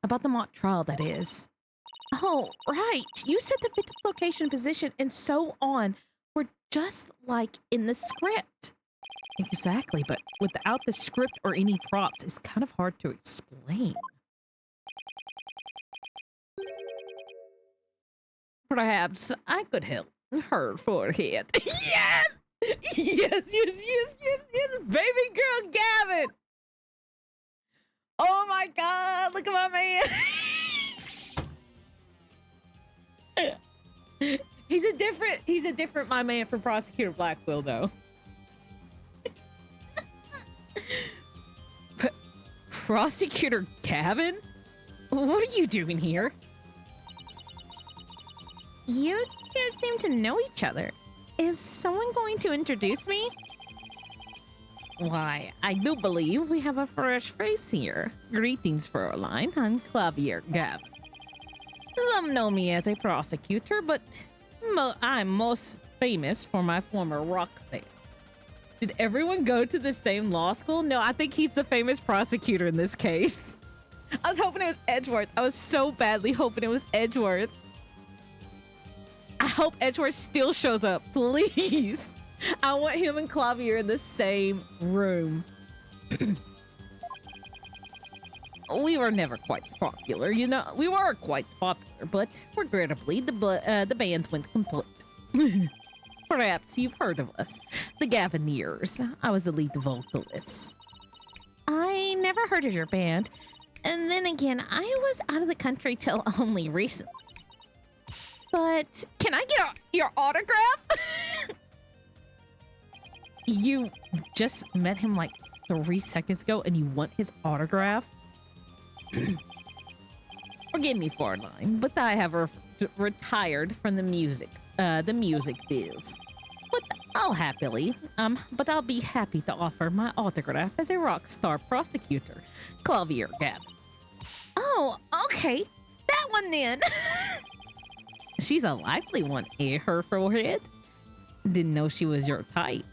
About the mock trial, that is. Oh, right. You said the victim's location, position, and so on were just like in the script. Exactly, but without the script or any props, it's kind of hard to explain. Perhaps I could help her forehead. Yes! Yes, baby girl Gavin! Oh my god, look at my man. He's a different my man from Prosecutor Blackwell though. Prosecutor Gavin? What are you doing here? You two seem to know each other. Is someone going to introduce me? Why, I do believe we have a fresh face here. Greetings, Fräulein. I'm Clavier Gavin. Some know me as a prosecutor, but I'm most famous for my former rock band. Did everyone go to the same law school? No, I think he's the famous prosecutor in this case. I was hoping it was Edgeworth. I was so badly hoping it was Edgeworth. I hope Edgeworth still shows up, please. I want him and Clavier in the same room. We were never quite popular, you know. We were quite popular, but regrettably, the band went complete. Perhaps you've heard of us, the Gavineers. I was the lead vocalist. I never heard of your band. And then again, I was out of the country till only recently. But can I get your autograph? You just met him like 3 seconds ago and you want his autograph? Forgive me, Fräulein, but I have retired from the music biz. But I'll be happy to offer my autograph as a rock star prosecutor, Clavier Gavin. Oh, okay. That one then. She's a lively one, eh, her forehead? Didn't know she was your type.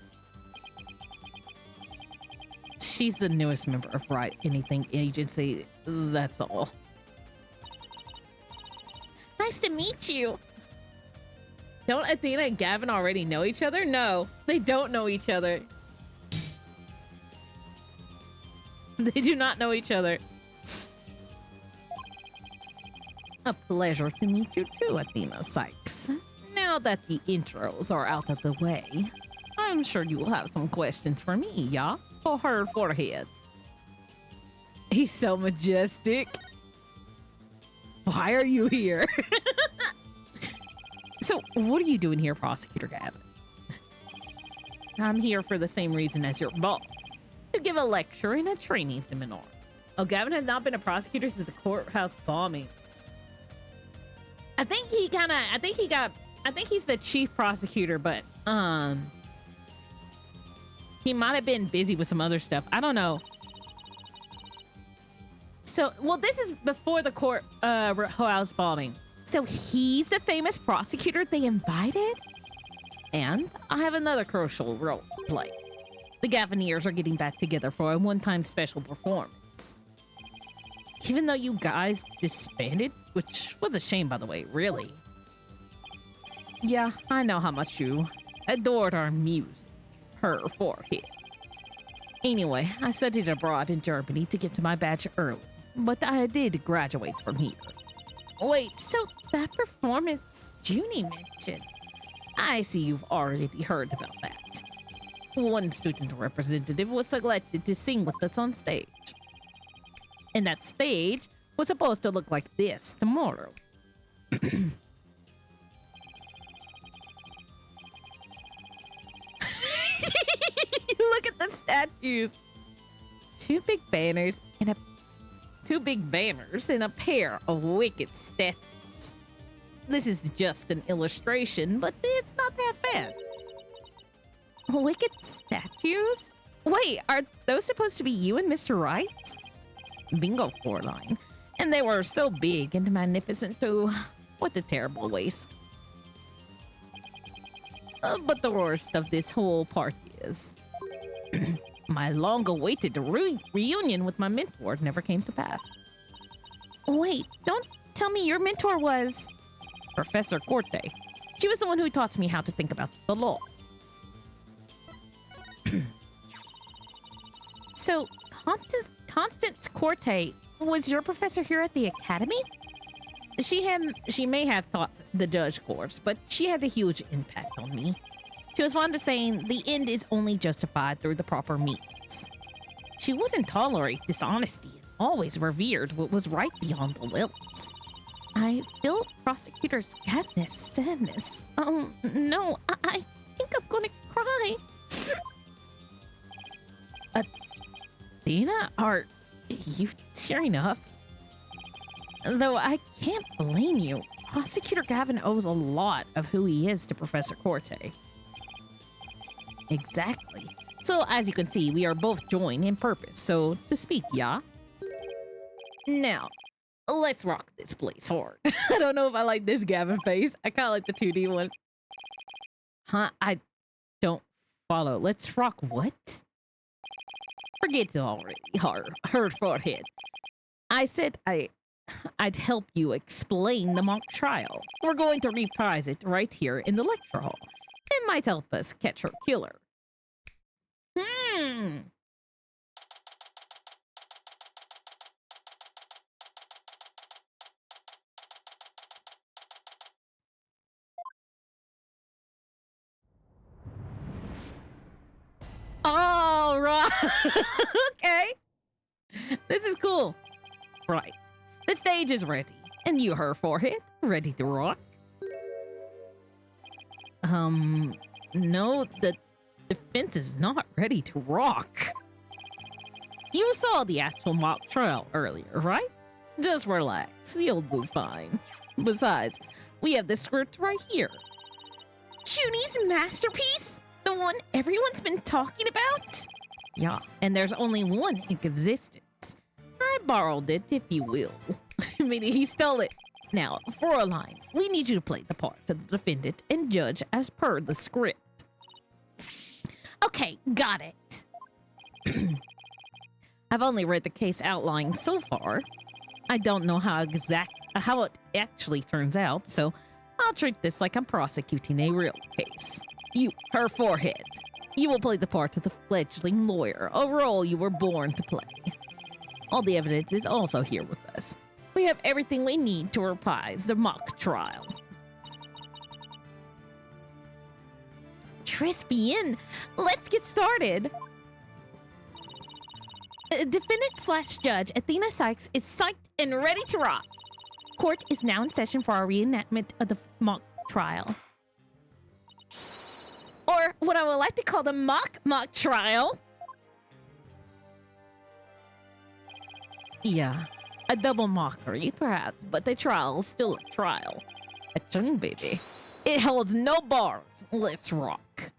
She's the newest member of Write Anything Agency, that's all. Nice to meet you. Don't Athena and Gavin already know each other? No, they don't know each other. They do not know each other. A pleasure to meet you too, Athena Sykes. Now that the intros are out of the way, I'm sure you will have some questions for me, yeah? For her forehead. He's so majestic. Why are you here? So, what are you doing here, Prosecutor Gavin? I'm here for the same reason as your boss, to give a lecture in a training seminar. Oh, Gavin has not been a prosecutor since the courthouse bombing. I think he's the chief prosecutor, but he might have been busy with some other stuff. I don't know. So, well, this is before the courthouse bombing. So he's the famous prosecutor they invited? And I have another crucial role to play. The Gavineers are getting back together for a one-time special performance. Even though you guys disbanded, which was a shame, by the way, really. Yeah, I know how much you adored our music, her forehead. Anyway, I studied abroad in Germany to get to my badge early, but I did graduate from here. Wait, so that performance Junie mentioned, I see you've already heard about that. One student representative was selected to sing with us on stage. And that stage was supposed to look like this tomorrow. Look at the statues. Two big banners and a pair of wicked statues. This is just an illustration, but it's not that bad. Wicked statues? Wait, are those supposed to be you and Mr. Wright? Bingo, Foreline. And they were so big and magnificent too. What a terrible waste. But the worst of this whole party is my long-awaited reunion with my mentor never came to pass. Wait, don't tell me your mentor was... Professor Corte. She was the one who taught me how to think about the law. So, Constance Corte was your professor here at the academy? She may have taught the judge course, but she had a huge impact on me. She was fond of saying the end is only justified through the proper means. She wouldn't tolerate dishonesty and always revered what was right beyond the limits. I feel Prosecutor Gavnis sadness. No, I think I'm gonna cry. Athena, are you tearing up? Though I can't blame you. Prosecutor Gavin owes a lot of who he is to Professor Corte. Exactly. So, as you can see, we are both joined in purpose, so to speak, yeah? Now, let's rock this place hard. I don't know if I like this Gavin face. I kind of like the 2D one. Huh? I don't follow. Let's rock what? Forget it already, her forehead. I said I'd help you explain the mock trial. We're going to reprise it right here in the lecture hall. It might help us catch her killer. All right. Okay. This is cool. Right. The stage is ready. And you, her forehead, ready to rock? No, the defense is not ready to rock. You saw the actual mock trial earlier, right? Just relax. You'll do fine. Besides, we have the script right here. Junie's masterpiece? The one everyone's been talking about? Yeah, and there's only one in existence. I borrowed it, if you will. Meaning he stole it. Now, for a line, we need you to play the part of the defendant and judge as per the script. Okay, got it. I've only read the case outline so far. I don't know how it actually turns out, so I'll treat this like I'm prosecuting a real case. You, her forehead. You will play the part of the fledgling lawyer, a role you were born to play. All the evidence is also here with us. We have everything we need to reprise the mock trial. Trispian, let's get started. Defendant/judge Athena Sykes is psyched and ready to rock. Court is now in session for our reenactment of the mock trial. Or what I would like to call the mock trial. Yeah, a double mockery, perhaps, but the trial's still a trial. A turn, baby. It holds no bars. Let's rock.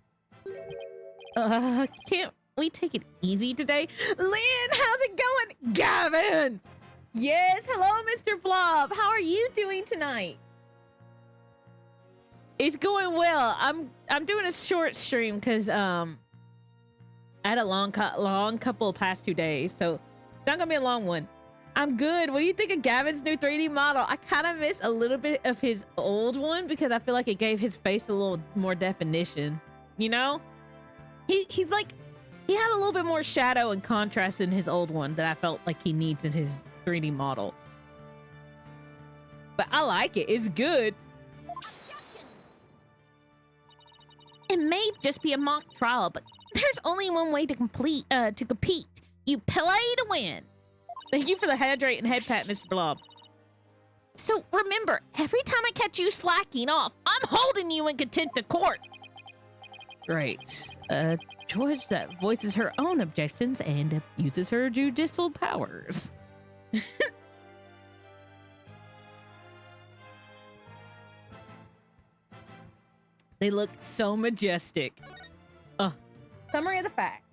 Can't we take it easy today? Lynn, how's it going? Gavin! Yes, hello, Mr. Blob. How are you doing tonight? It's going well. I'm doing a short stream because I had a long couple of past 2 days, so it's not gonna be a long one. I'm good. What do you think of Gavin's new 3D model? I kind of miss a little bit of his old one because I feel like it gave his face a little more definition. You know, he's like, he had a little bit more shadow and contrast in his old one that I felt like he needs in his 3D model. But I like it. It's good. It may just be a mock trial, but there's only one way to compete. You play to win. Thank you for the hydrate and head pat, Mr. Blob. So remember, every time I catch you slacking off, I'm holding you in contempt of court. Great. George that voices her own objections and uses her judicial powers. They look so majestic. Summary of the facts.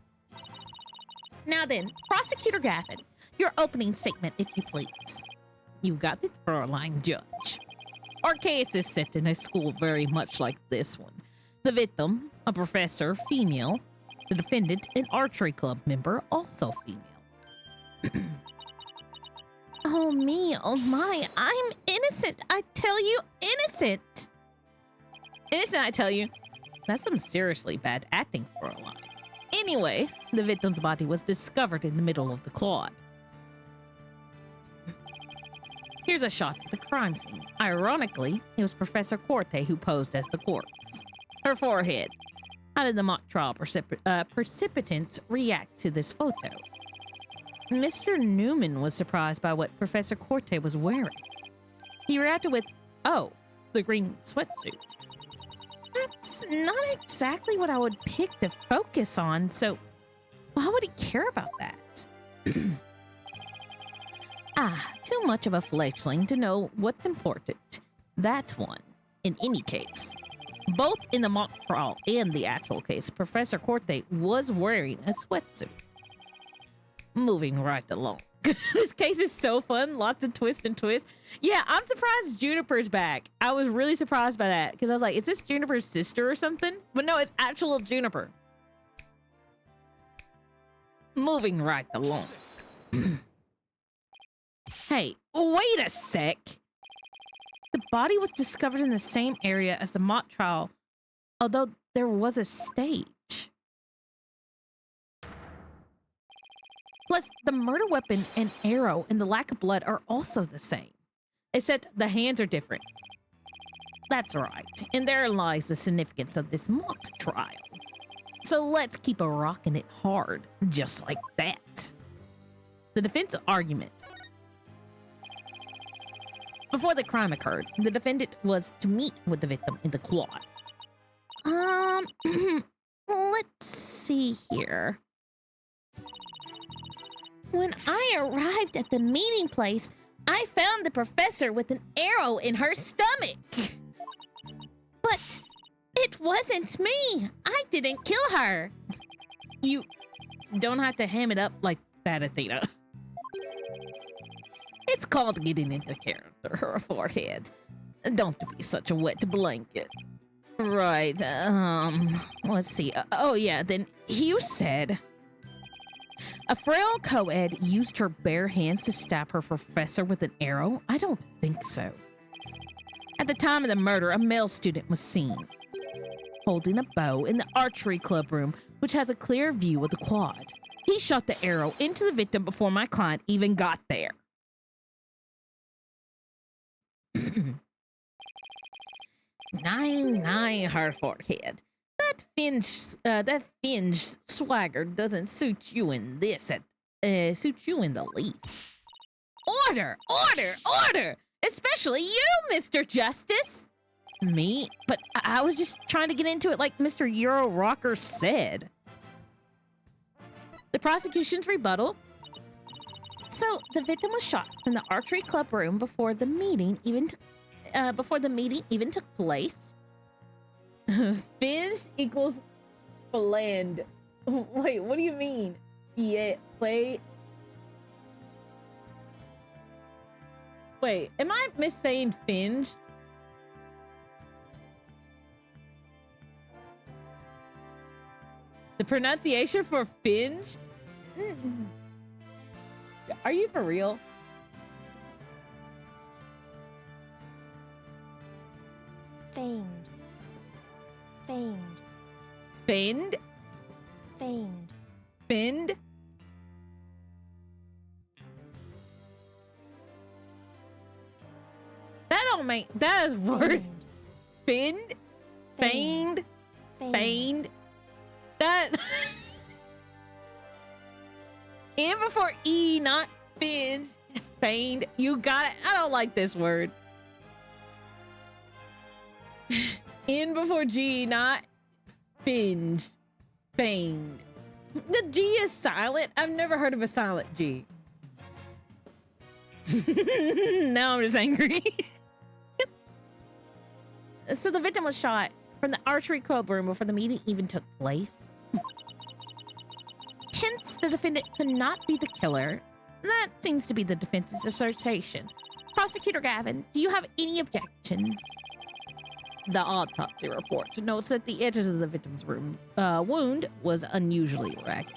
Now then, Prosecutor Gavin, your opening statement, if you please. You got it, Fräulein Judge. Our case is set in a school very much like this one. The victim, a professor, female. The defendant, an archery club member, also female. Oh me, oh my, I'm innocent. I tell you, innocent. Innocent, I tell you. That's some seriously bad acting, Fräulein. Anyway, the victim's body was discovered in the middle of the quad. Here's a shot of the crime scene. Ironically, it was Professor Corte who posed as the corpse. Her forehead. How did the mock trial participants react to this photo? Mr. Newman was surprised by what Professor Corte was wearing. He reacted with, "Oh, the green sweatsuit." That's not exactly what I would pick to focus on, so why would he care about that? Too much of a fledgling to know what's important. That one, in any case. Both in the mock trial and the actual case, Professor Corte was wearing a sweatsuit. Moving right along. This case is so fun. Lots of twists and twists. Yeah, I'm surprised Juniper's back. I was really surprised by that because I was like, is this Juniper's sister or something? But no, it's actual Juniper. Moving right along. Hey, wait a sec. The body was discovered in the same area as the mock trial, although there was a stage. Plus, the murder weapon and arrow and the lack of blood are also the same. Except the hands are different. That's right. And therein lies the significance of this mock trial. So let's keep a rocking it hard, just like that. The defense argument. Before the crime occurred, the defendant was to meet with the victim in the quad. Let's see here. When I arrived at the meeting place, I found the professor with an arrow in her stomach. But it wasn't me. I didn't kill her. You don't have to ham it up like that, Athena. It's called getting into character, her forehead. Don't be such a wet blanket. Right, let's see. Oh yeah, then you said... A frail co-ed used her bare hands to stab her professor with an arrow? I don't think so. At the time of the murder, a male student was seen holding a bow in the archery club room, which has a clear view of the quad. He shot the arrow into the victim before my client even got there. Nine, her forehead. That Finch swagger doesn't suit you in the least. Order! Especially you, Mr. Justice! Me? But I was just trying to get into it like Mr. Euro Rocker said. The prosecution's rebuttal. So the victim was shot from the archery club room before the meeting even took place. Finch equals bland. Wait, what do you mean? Yeah, Wait, am I missaying Finch? The pronunciation for finged? Are you for real? Feigned. Feigned. Feigned? Feigned. Feigned? That don't make that is word. Feigned? Feigned? Feigned? That N before E, not feigned. Feigned. You got it. I don't like this word. N before G, not finged. Feigned. The G is silent. I've never heard of a silent G. Now I'm just angry. So the victim was shot from the archery club room before the meeting even took place. Hence, the defendant could not be the killer. That seems to be the defense's assertion. Prosecutor Gavin, do you have any objections? The autopsy report notes that the edges of the victim's wound was unusually ragged.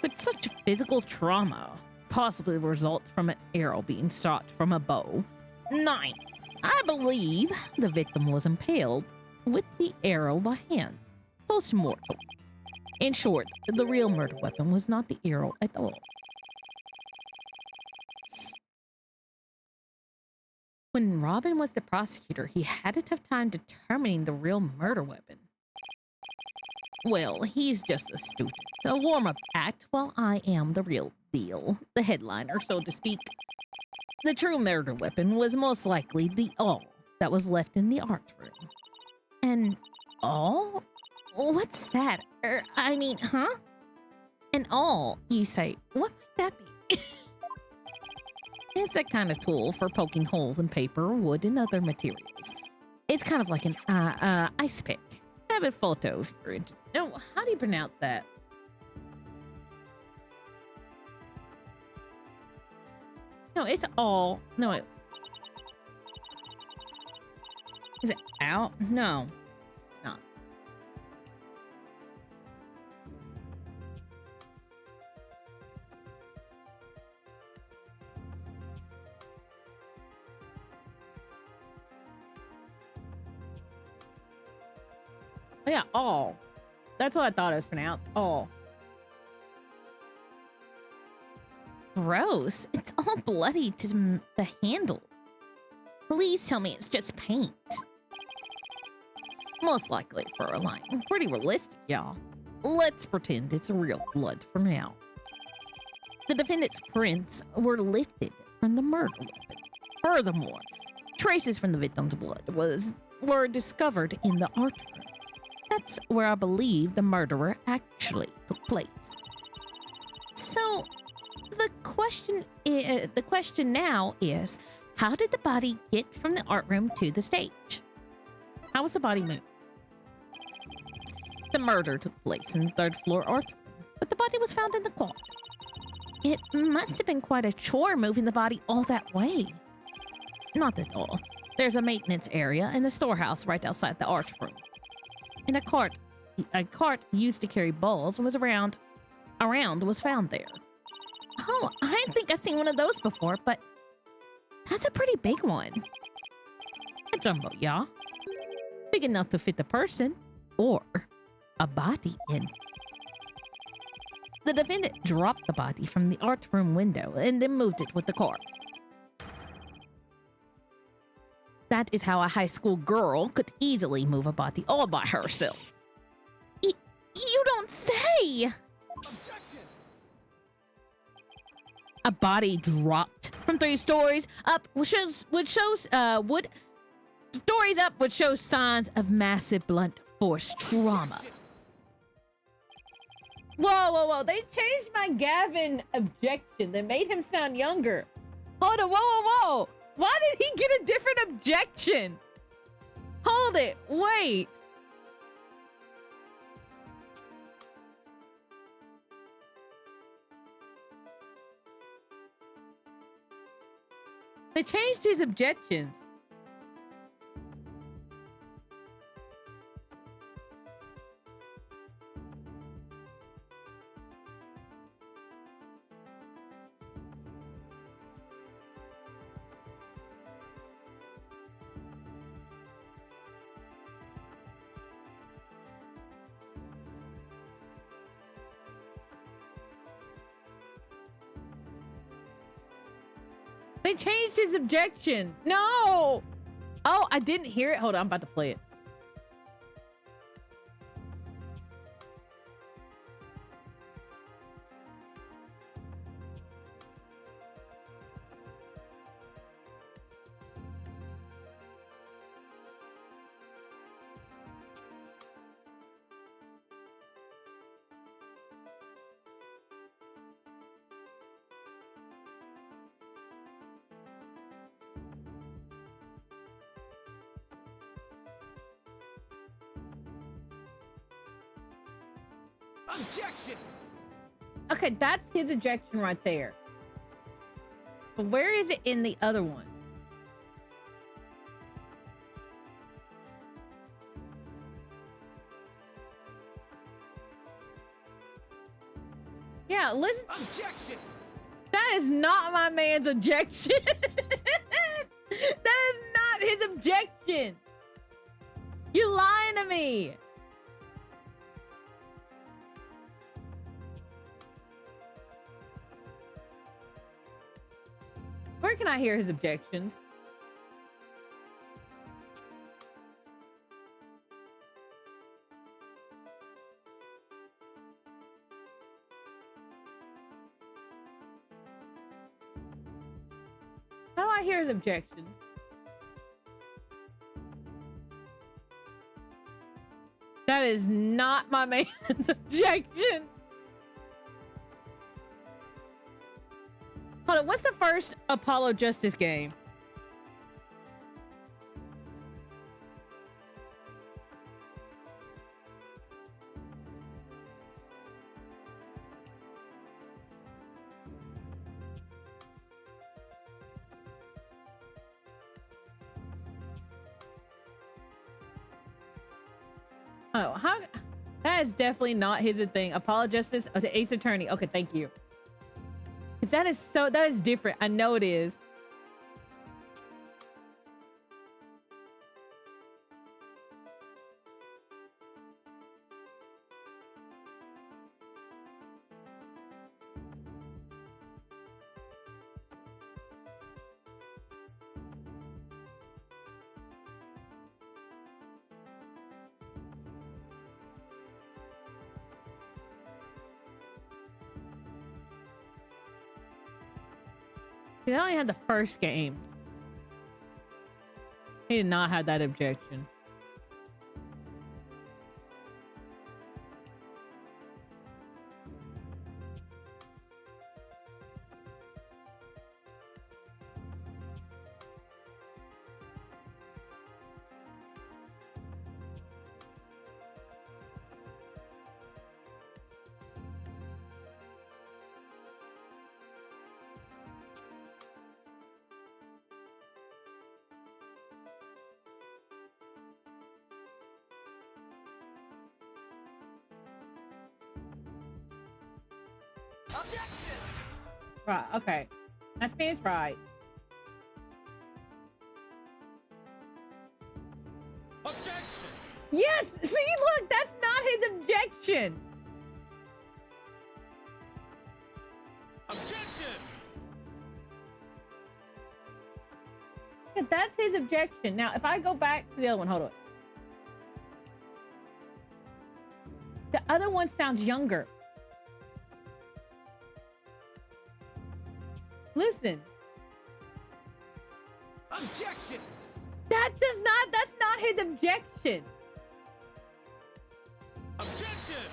But such physical trauma possibly result from an arrow being shot from a bow. 9. I believe the victim was impaled with the arrow by hand, post-mortem. In short, the real murder weapon was not the arrow at all. When Robin was the prosecutor, he had a tough time determining the real murder weapon. Well, he's just a student, a warm-up act while I am the real deal, the headliner, so to speak. The true murder weapon was most likely the awl that was left in the art room. An awl? What's that? Huh? An awl, you say. What might that be? It's a kind of tool for poking holes in paper, wood, and other materials. It's kind of like an ice pick. I have a photo if you're interested. No, how do you pronounce that? No, it's all. No, is it out? No, it's not. Oh, yeah, all. That's what I thought it was pronounced. All. Gross. It's all bloody to the handle. Please tell me it's just paint. Most likely for a line. Pretty realistic, y'all. Let's pretend it's real blood for now. The defendant's prints were lifted from the murder weapon. Furthermore, traces from the victim's blood were discovered in the art room. That's where I believe the murderer actually took place. So, the question now is, how did the body get from the art room to the stage? How was the body moved? The murder took place in the third floor art room, but the body was found in the quad. It must have been quite a chore moving the body all that way. Not at all. There's a maintenance area and the storehouse right outside the art room. And a cart used to carry balls was found there. Oh, I think I've seen one of those before, but that's a pretty big one. A jumbo, yeah. Big enough to fit the person or a body in. The defendant dropped the body from the art room window and then moved it with the cart. That is how a high school girl could easily move a body all by herself. You don't say! Objection! A body dropped from 3 stories up would show signs of massive blunt force trauma. Whoa. They changed my Gavin objection. They made him sound younger. Hold on, whoa. Why did he get a different objection? Hold it, wait. They changed his objections. They changed his objection. No. Oh, I didn't hear it. Hold on, I'm about to play it. Objection! Okay, that's his objection right there. But where is it in the other one? Yeah, listen. Objection! That is not my man's objection. That is not his objection. You're lying to me. Where can I hear his objections? How do I hear his objections? That is not my man's objection. Hold on, what's the first Apollo Justice game? Oh, how? That is definitely not his thing. Apollo Justice to Ace Attorney. Okay, thank you. Cause that is different. I know it is. They only had the first games. He did not have that objection. Objection! Right, okay. That's Spanish right. Objection! Yes! See, look, that's not his objection. Objection! Yeah, that's his objection. Now, if I go back to the other one, hold on. The other one sounds younger. Listen. Objection! That's not his objection. Objection!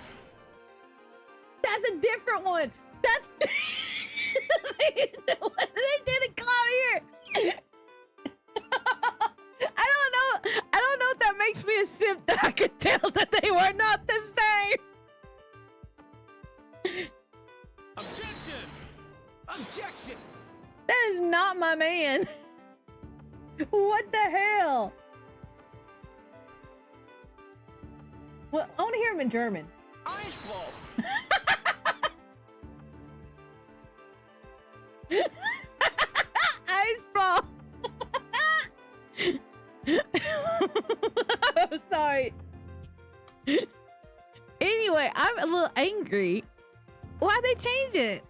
That's a different one. That's they didn't come here. I don't know if that makes me a simp that I could tell that they were not the same. Objection! Objection! That is not my man. What the hell? Well, I want to hear him in German. Eisball! Ice ball. I'm sorry. Anyway, I'm a little angry. Why'd they change it?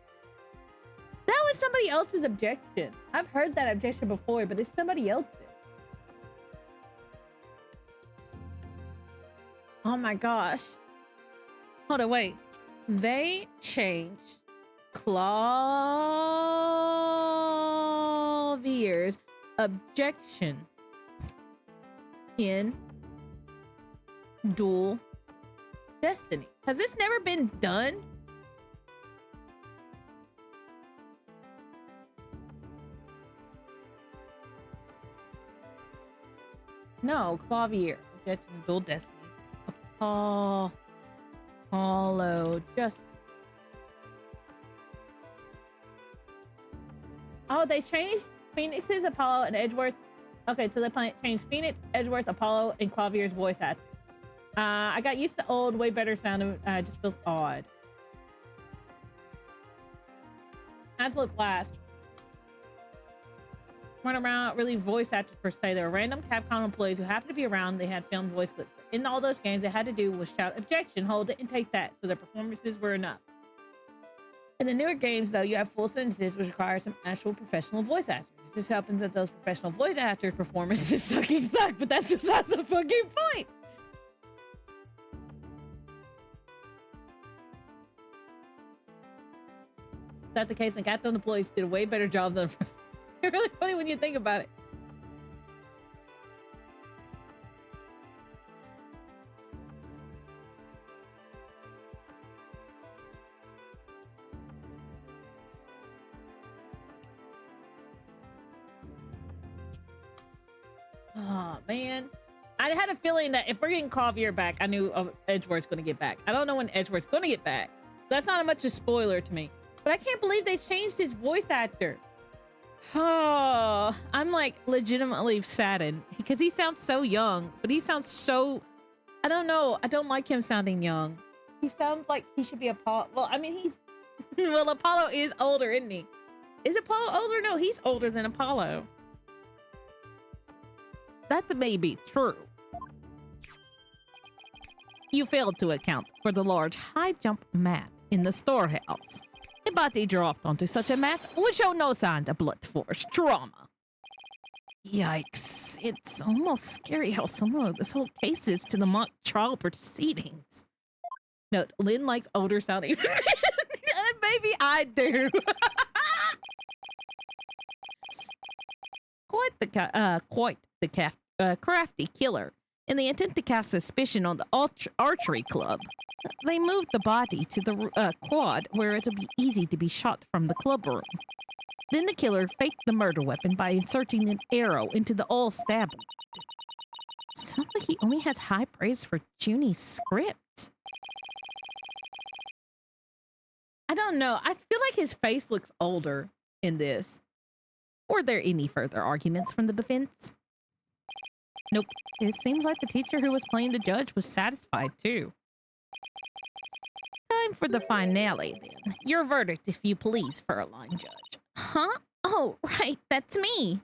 That was is somebody else's objection. I've heard that objection before, but it's somebody else's. Oh my gosh. Hold on, wait. They changed Clavier's objection in Dual Destiny. Has this never been done? No, Clavier. Objection to Dual Destinies. Apollo just. Oh, they changed Phoenix's, Apollo, and Edgeworth. Okay, so they changed Phoenix, Edgeworth, Apollo, and Clavier's voice actors. I got used to old, way better sound. It just feels odd. Let's look last. Weren't around really voice actors per se. They were random Capcom employees who happened to be around. They had filmed voice clips. But in all those games, they had to do was shout objection, hold it, and take that. So their performances were enough. In the newer games, though, you have full sentences, which require some actual professional voice actors. It just happens that those professional voice actors' performances suck, but that's besides the fucking point. Is that the case? And Capcom employees did a way better job than. It's really funny when you think about it. Oh man, I had a feeling that if we're getting Clavier back, I knew Edgeworth's going to get back. I don't know when Edgeworth's going to get back. That's not much a spoiler to me, but I can't believe they changed his voice actor. Oh, I'm like legitimately saddened because he sounds so young, but he sounds so, I don't know. I don't like him sounding young. He sounds like he should be Apollo. Well, I mean, he's, well, Apollo is older, isn't he? Is Apollo older? No, he's older than Apollo. That may be true. You failed to account for the large high jump mat in the storehouse. A body dropped onto such a mat would show no signs of blunt force trauma. Yikes. It's almost scary how similar this whole case is to the mock trial proceedings. Note, Lynn likes older sounding. Maybe I do. Quite the crafty killer. In the attempt to cast suspicion on the archery club, they moved the body to the quad where it'll be easy to be shot from the club room. Then the killer faked the murder weapon by inserting an arrow into the all stab wound. Sounds like he only has high praise for Junie's script. I don't know. I feel like his face looks older in this. Were there any further arguments from the defense? Nope. It seems like the teacher who was playing the judge was satisfied too. Time for the finale then. Your verdict, if you please, Furline Judge. Huh? Oh, right, that's me.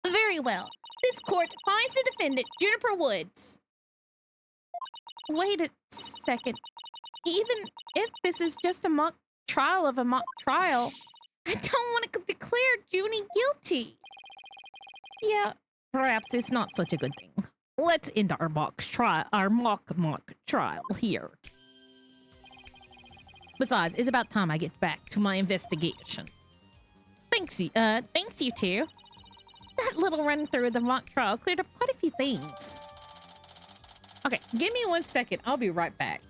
Very well. This court finds the defendant, Juniper Woods. Wait a second. Even if this is just a mock trial of a mock trial, I don't want to declare Junie guilty. Yeah, perhaps it's not such a good thing. Let's end our mock trial here. Besides, it's about time I get back to my investigation. Thanks, you two. That little run through the mock trial cleared up quite a few things. Okay, give me 1 second. I'll be right back.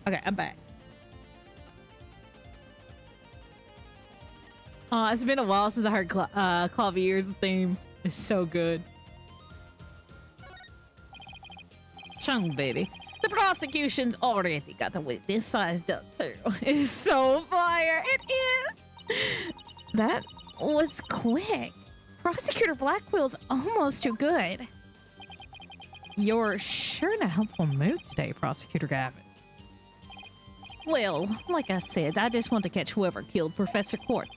Okay, I'm back. It's been a while since I heard Clavier's theme. It's so good. Chung, baby. The prosecution's already got the witness sized up too. It's so fire. It is. That was quick. Prosecutor Blackwell's almost too good. You're sure in a helpful mood today, Prosecutor Gavin. Well, like I said, I just want to catch whoever killed Professor Corte.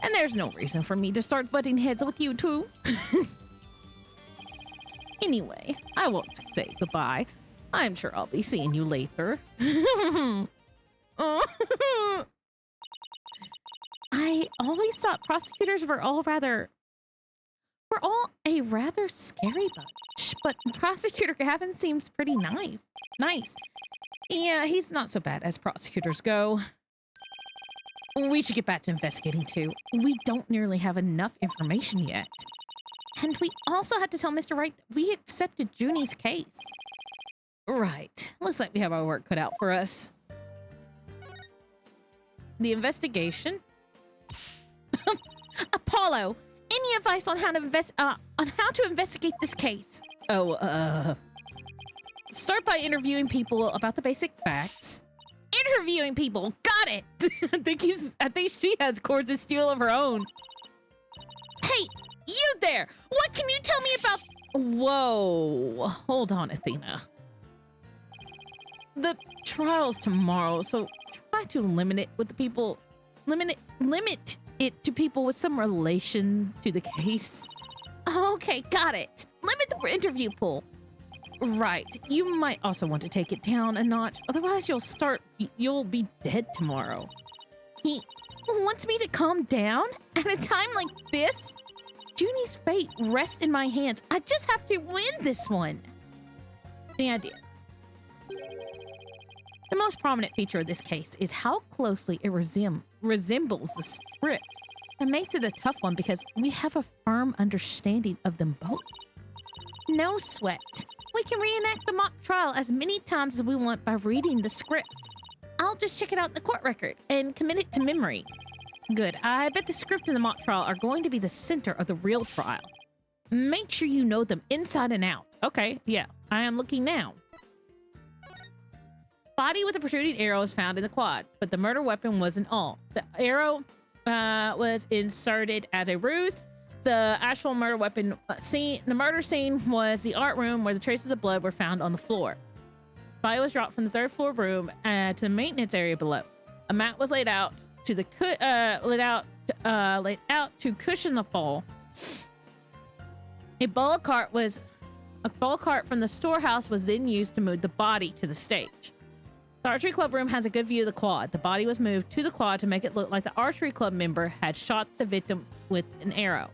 And there's no reason for me to start butting heads with you two. Anyway, I won't say goodbye. I'm sure I'll be seeing you later. I always thought prosecutors were all a rather scary bunch, but Prosecutor Gavin seems pretty nice. Yeah, he's not so bad as prosecutors go. We should get back to investigating too. We don't nearly have enough information yet. And we also had to tell Mr. Wright that we accepted Junie's case. Right. Looks like we have our work cut out for us. The investigation. Apollo, any advice on how to investigate this case? Start by interviewing people about the basic facts. Interviewing people, got it. I think she has cords of steel of her own. Hey, you there! What can you tell me about? Whoa, hold on, Athena. The trial's tomorrow, so try to limit it with the people. Limit it to people with some relation to the case. Okay, got it. Limit the interview pool. Right. You might also want to take it down a notch. Otherwise, you'll be dead tomorrow. He wants me to calm down at a time like this? Junie's fate rests in my hands. I just have to win this one. Any ideas? The most prominent feature of this case is how closely it resembles the script. It makes it a tough one because we have a firm understanding of them both. No sweat. We can reenact the mock trial as many times as we want by reading the script. I'll just check it out in the court record and commit it to memory. Good. I bet the script and the mock trial are going to be the center of the real trial. Make sure you know them inside and out. Okay, yeah. I am looking now. Body with a protruding arrow is found in the quad, but the murder weapon wasn't all. The arrow was inserted as a ruse. The actual murder weapon the murder scene was the art room where the traces of blood were found on the floor. Body was dropped from the third floor room to the maintenance area below. A mat was laid out to cushion the fall. A ball cart from the storehouse was then used to move the body to the stage. The archery club room has a good view of the quad. The body was moved to the quad to make it look like the archery club member had shot the victim with an arrow.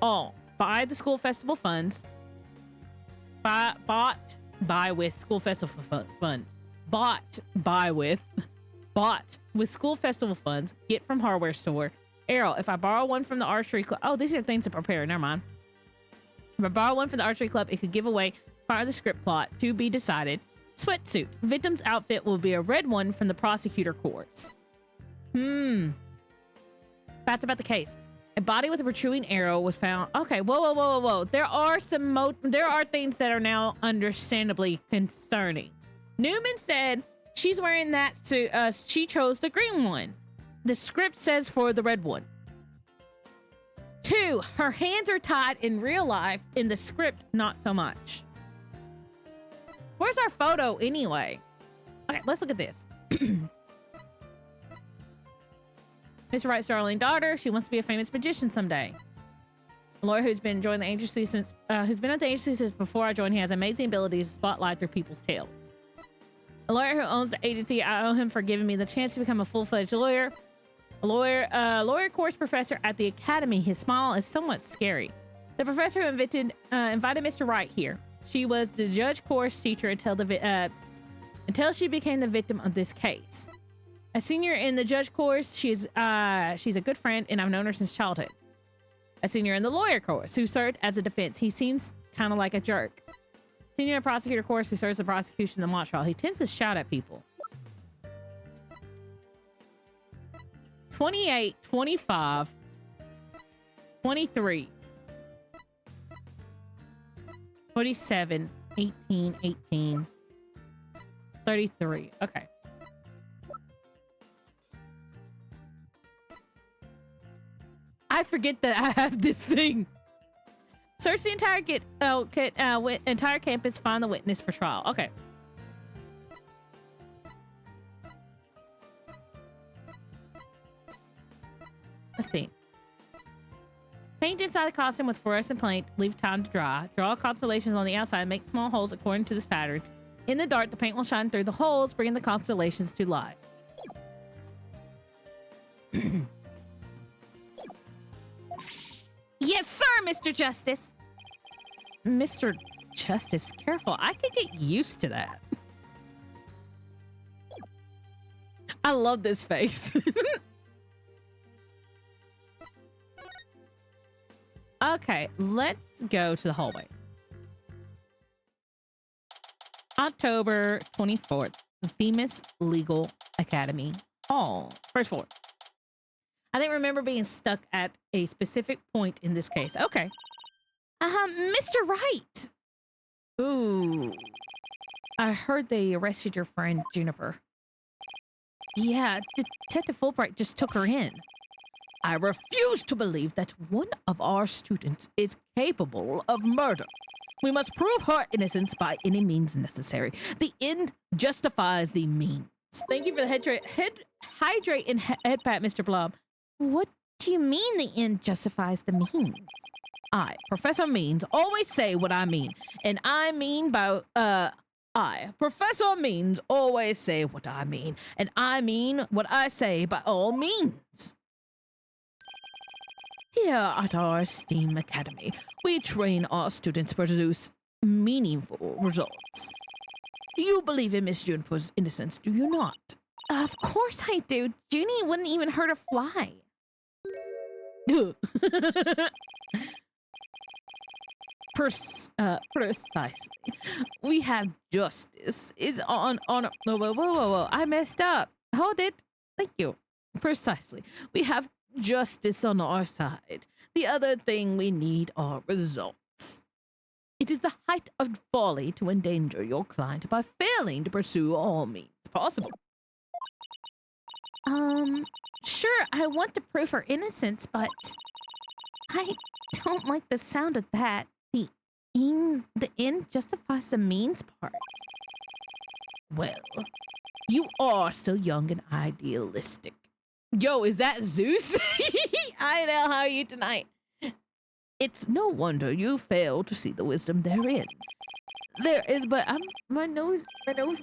All by the school festival funds. Bought with school festival funds. Bought with school festival funds. Get from hardware store. Arrow. If I borrow one from the archery club. Oh, these are things to prepare. Never mind. If I borrow one from the archery club, it could give away part of the script plot to be decided. Sweatsuit. Victim's outfit will be a red one from the prosecutor courts. That's about the case. A body with a protruding arrow was found. Okay, whoa. There are things that are now understandably concerning. Newman said she's wearing that suit. She chose the green one. The script says for the red one. 2, her hands are tied in real life. In the script, not so much. Where's our photo anyway? Okay, let's look at this. Mr. Wright's darling daughter. She wants to be a famous magician someday. A lawyer who's been at the agency since before I joined. He has amazing abilities to spotlight through people's tales. A lawyer who owns the agency. I owe him for giving me the chance to become a full-fledged lawyer. A lawyer course professor at the academy. His smile is somewhat scary. The professor who invited Mr. Wright here. She was the judge course teacher until she became the victim of this case. A senior in the judge course, she's a good friend, and I've known her since childhood. A senior in the lawyer course, who served as a defense. He seems kind of like a jerk. Senior in the prosecutor course, who serves the prosecution in the mock trial. He tends to shout at people. 28, 25, 23, 27, 18, 18, 33. Okay. I forget that I have this thing. Search the entire campus, find the witness for trial. Okay. Let's see. Paint inside the costume with fluorescent paint. Leave time to dry. Draw constellations on the outside. Make small holes according to this pattern. In the dark, the paint will shine through the holes, bringing the constellations to life. Yes, sir, Mr. Justice. Mr. Justice, careful. I could get used to that. I love this face. Okay, let's go to the hallway. October 24th, Themis Legal Academy Hall. First floor. I didn't remember being stuck at a specific point in this case. Okay. Mr. Wright. Ooh. I heard they arrested your friend Juniper. Yeah, Detective Fulbright just took her in. I refuse to believe that one of our students is capable of murder. We must prove her innocence by any means necessary. The end justifies the means. Thank you for the hydrate and head pat, Mr. Blob. What do you mean the end justifies the means? I, Professor Means, always say what I mean. And I mean by, Professor Means, always say what I mean. And I mean what I say by all means. Here at our STEAM Academy, we train our students to produce meaningful results. You believe in Miss Juniper's innocence, do you not? Of course I do. Junie wouldn't even hurt a fly. Precisely. We have justice is on whoa. I messed up. Hold it. Thank you. Precisely. We have justice on our side. The other thing we need are results. It is the height of folly to endanger your client by failing to pursue all means possible. Sure, I want to prove her innocence, but I don't like the sound of that. The end justifies the means part. Well, you are still young and idealistic. Yo, is that Zeus? I know, how are you tonight? It's no wonder you fail to see the wisdom therein. There is but my nose was.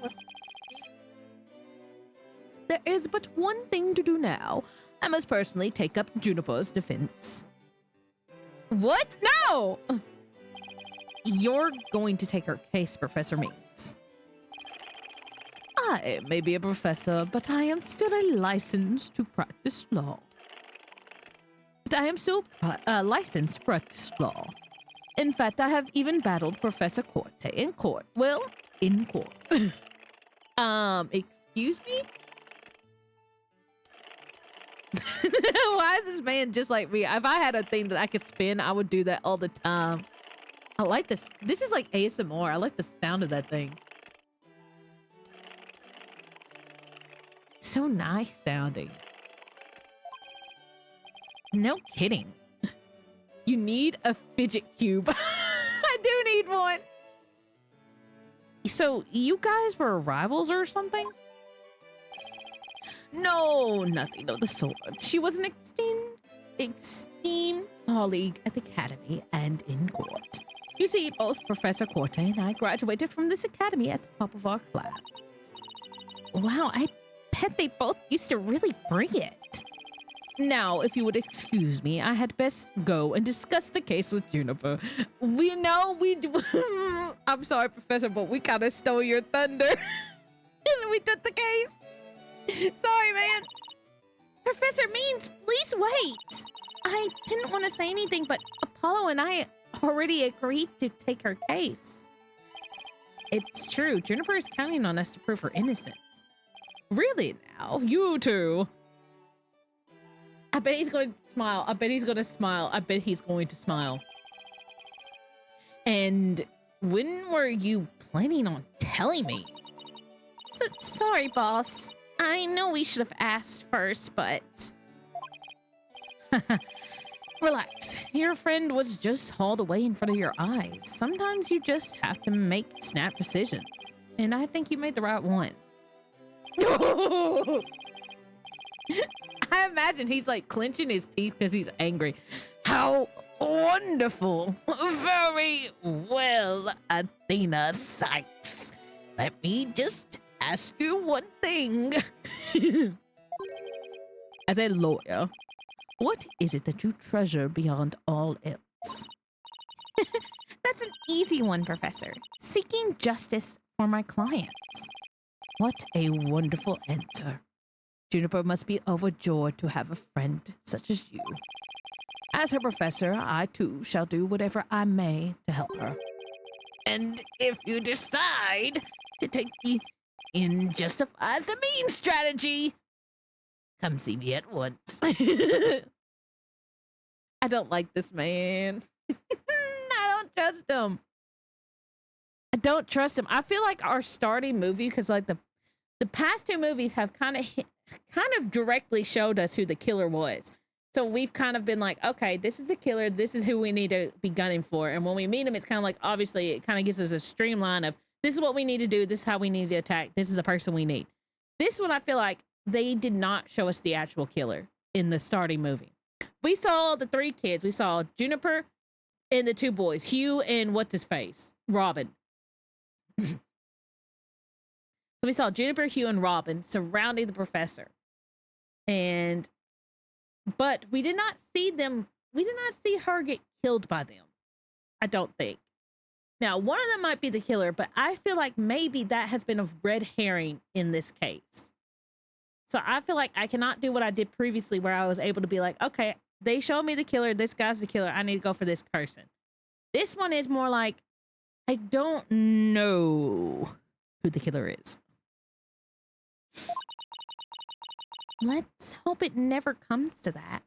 There is but one thing to do now. I must personally take up Juniper's defense. What? No! You're going to take her case, Professor Means. I may be a professor, but I am still licensed to practice law. In fact, I have even battled Professor Corte in court. Well, in court. Excuse me? Why is this man just like me? If I had a thing that I could spin, I would do that all the time. I like this. This is like ASMR. I like the sound of that thing. So nice sounding. No kidding. You need a fidget cube. I do need one. So you guys were rivals or something? No, nothing of the sort. She was an esteemed colleague at the academy and in court. You see, both Professor Corte and I graduated from this academy at the top of our class. Wow, I bet they both used to really bring it. Now, if you would excuse me, I had best go and discuss the case with Juniper. We know we do. I'm sorry, Professor, but we kind of stole your thunder. We took the case. Sorry, man. Professor Means, please wait. I didn't want to say anything, but Apollo and I already agreed to take her case. It's true. Juniper is counting on us to prove her innocence. Really now? You two? I bet he's going to smile. I bet he's going to smile. I bet he's going to smile. And when were you planning on telling me? Sorry, boss. I know we should have asked first, but... Relax. Your friend was just hauled away in front of your eyes. Sometimes you just have to make snap decisions. And I think you made the right one. I imagine he's like clenching his teeth because he's angry. How wonderful. Very well, Athena Sykes. Let me just ask you one thing. As a lawyer, what is it that you treasure beyond all else? That's an easy one, Professor. Seeking justice for my clients. What a wonderful answer. Juniper must be overjoyed to have a friend such as you. As her professor, I too shall do whatever I may to help her. And if you decide to take the end justifies the means strategy, come see me at once. I don't like this man. I don't trust him. I don't trust him. I feel like our starting movie, because like the past two movies have kind of directly showed us who the killer was. So we've kind of been like, okay, this is the killer. This is who we need to be gunning for. And when we meet him, it's kind of like, obviously, it kind of gives us a streamline of this is what we need to do. This is how we need to attack. This is the person we need. This one, I feel like they did not show us the actual killer in the starting movie. We saw the three kids. We saw Juniper and the two boys, Hugh and what's his face? Robin. So we saw Juniper, Hugh, and Robin surrounding the professor. But we did not see her get killed by them. I don't think. Now, one of them might be the killer, but I feel like maybe that has been a red herring in this case. So I feel like I cannot do what I did previously where I was able to be like, okay, they showed me the killer. This guy's the killer. I need to go for this person. This one is more like, I don't know who the killer is. Let's hope it never comes to that.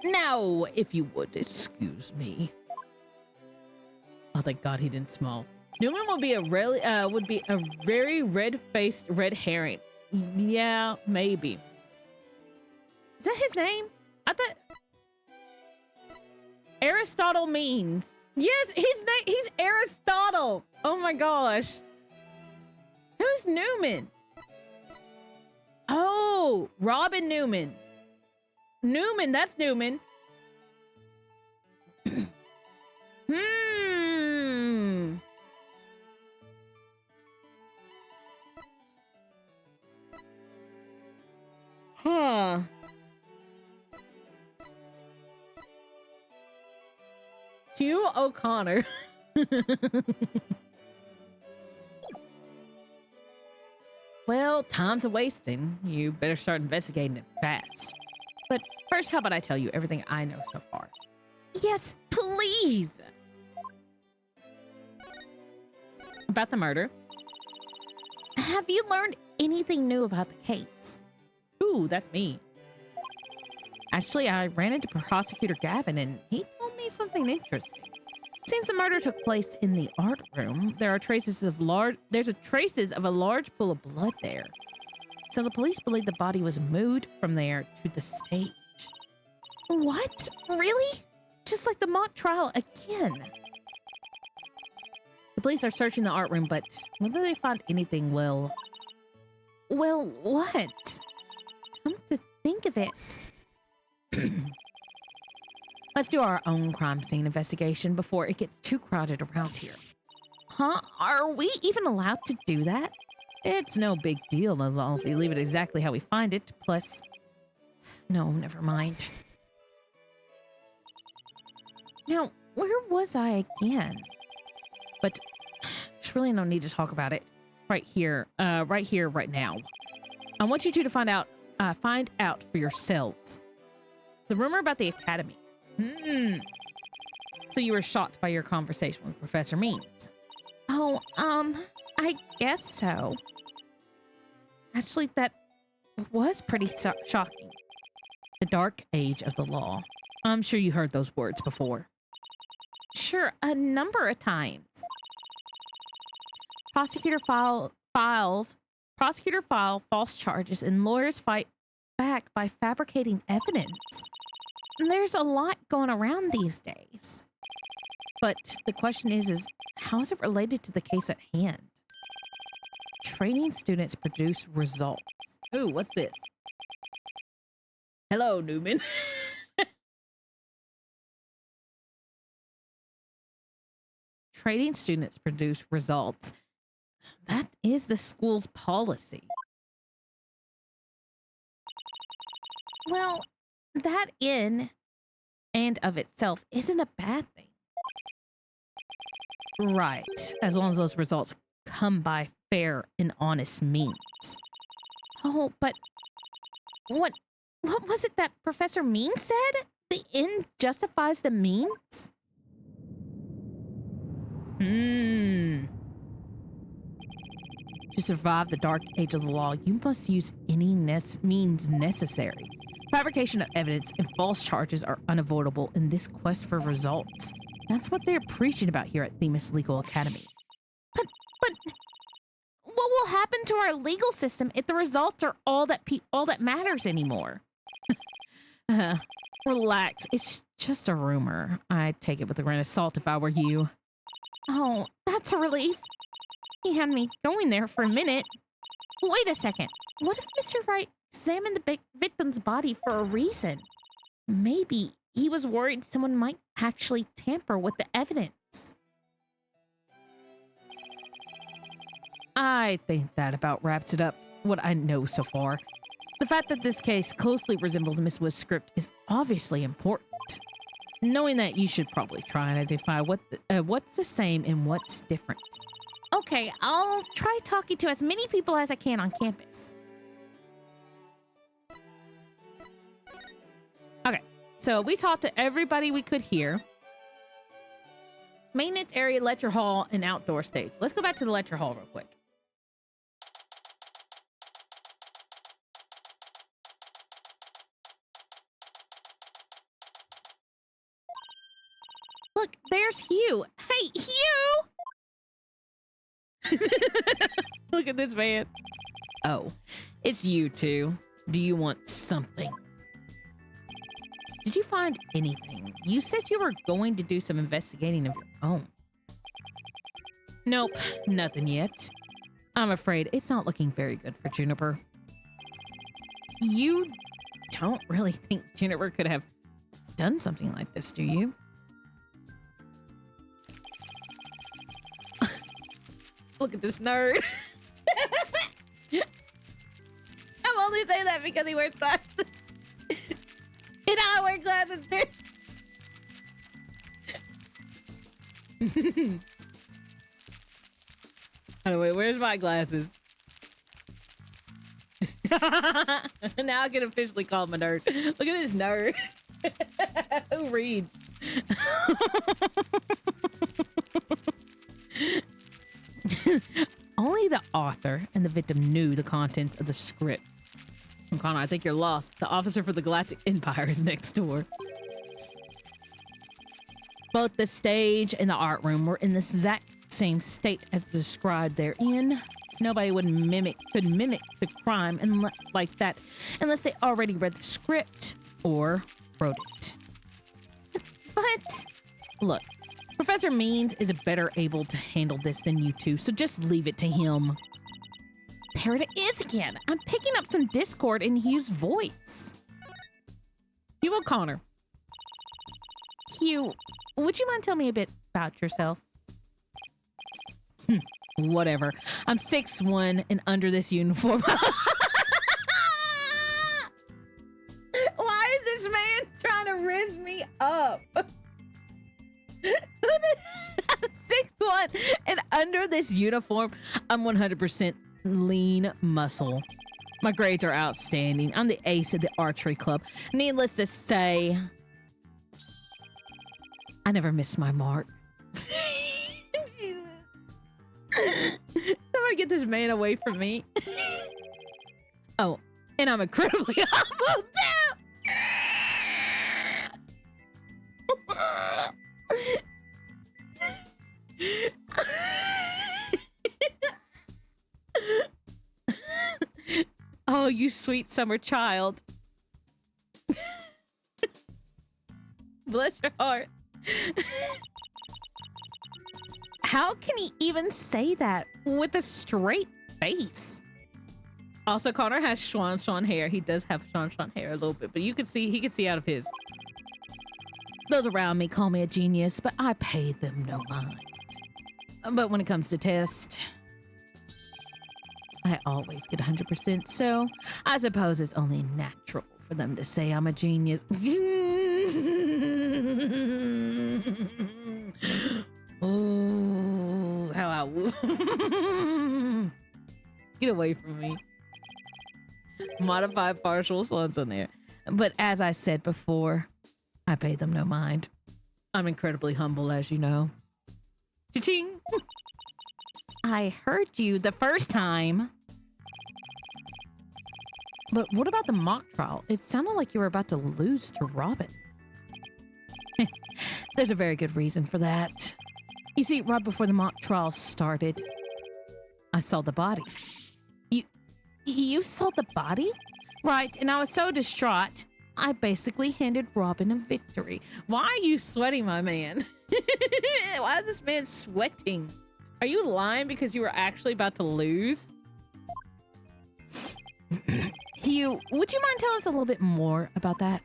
Now, if you would excuse me. Oh, thank God he didn't smile. Newman would be a very red-faced red herring. Yeah, maybe. Is that his name? I thought Aristotle means. Yes, his name. He's Aristotle. Oh my gosh. Who's Newman? Oh, Robin Newman. Newman, that's Newman. Huh. Hugh O'Connor. Well, time's a wasting. You better start investigating it fast. But first, how about I tell you everything I know so far? Yes, please. About the murder. Have you learned anything new about the case? Ooh, that's me. Actually, I ran into Prosecutor Gavin and he told me something interesting. Seems the murder took place in the art room. There's traces of a large pool of blood there. So the police believe the body was moved from there to the stage. What? Really? Just like the mock trial again. The police are searching the art room, but whether they find anything, well, what? Come to think of it. Let's do our own crime scene investigation before it gets too crowded around here. Huh? Are we even allowed to do that? It's no big deal as long as we leave it exactly how we find it. Plus, no, never mind. Now, where was I again? But there's really no need to talk about it right here, right now. I want you two to find out for yourselves. The rumor about the academy. So you were shocked by your conversation with Professor Means. Oh, I guess so. Actually, that was pretty shocking. The dark age of the law. I'm sure you heard those words before. Sure, a number of times. Prosecutor file false charges and lawyers fight back by fabricating evidence. There's a lot going around these days. But the question is how is it related to the case at hand? Training students produce results. Ooh, what's this? Hello, Newman. Training students produce results. That is the school's policy. Well, that in and of itself isn't a bad thing. Right, as long as those results come by fair and honest means. Oh, but what was it that Professor Mean said? The end justifies the means? To survive the dark age of the law, you must use any means necessary. Fabrication of evidence and false charges are unavoidable in this quest for results. That's what they're preaching about here at Themis Legal Academy. But what will happen to our legal system if the results are all that matters anymore? Relax, it's just a rumor. I'd take it with a grain of salt if I were you. Oh, that's a relief. He had me going there for a minute. Wait a second. What if Mr. Wright examined the victim's body for a reason? Maybe he was worried someone might actually tamper with the evidence. I think that about wraps it up, what I know so far. The fact that this case closely resembles Miss Wood's script is obviously important. Knowing that, you should probably try and identify what's the same and what's different. Okay, I'll try talking to as many people as I can on campus. Okay, so we talked to everybody we could hear. Maintenance area, lecture hall, and outdoor stage. Let's go back to the lecture hall real quick. Look, there's Hugh. Hey, Hugh! Look at this man. Oh, it's you two. Do you want something? Did you find anything? You said you were going to do some investigating of your own. Nope, nothing yet. I'm afraid it's not looking very good for Juniper. You don't really think Juniper could have done something like this, do you? Look at this nerd. I'm only saying that because he wears glasses. And I wear glasses too. Anyway, where's my glasses? Now I can officially call him a nerd. Look at this nerd. Who reads? Only the author and the victim knew the contents of the script. Connor, I think you're lost. The officer for the Galactic Empire is next door. Both the stage and the art room were in the exact same state as described therein. Nobody could mimic the crime like that unless they already read the script or wrote it. But look, Professor Means is better able to handle this than you two, so just leave it to him. There it is again. I'm picking up some discord in Hugh's voice. Hugh O'Connor. Hugh, would you mind telling me a bit about yourself? Whatever. I'm 6'1" and under this uniform. Why is this man trying to riz me up? I'm 6'1" and under this uniform, I'm 100% lean muscle. My grades are outstanding. I'm the ace of the archery club. Needless to say, I never missed my mark. Somebody get this man away from me. Oh, And I'm incredibly humble too. Oh, you sweet summer child. Bless your heart. How can he even say that with a straight face? Also, Connor has Swan hair. He does have Swan hair a little bit, but you can see, he can see out of his. Those around me call me a genius, but I pay them no mind. But when it comes to test, I always get 100%, so I suppose it's only natural for them to say I'm a genius. Oh, how I get away from me. Modified partial sluts on there. But as I said before, I pay them no mind. I'm incredibly humble, as you know. Cha-ching! I heard you the first time. But what about the mock trial? It sounded like you were about to lose to Robin. There's a very good reason for that. You see, right before the mock trial started, I saw the body. You saw the body? Right, and I was so distraught, I basically handed Robin a victory. Why are you sweating, my man? Why is this man sweating? Are you lying because you were actually about to lose? Hugh, would you mind telling us a little bit more about that?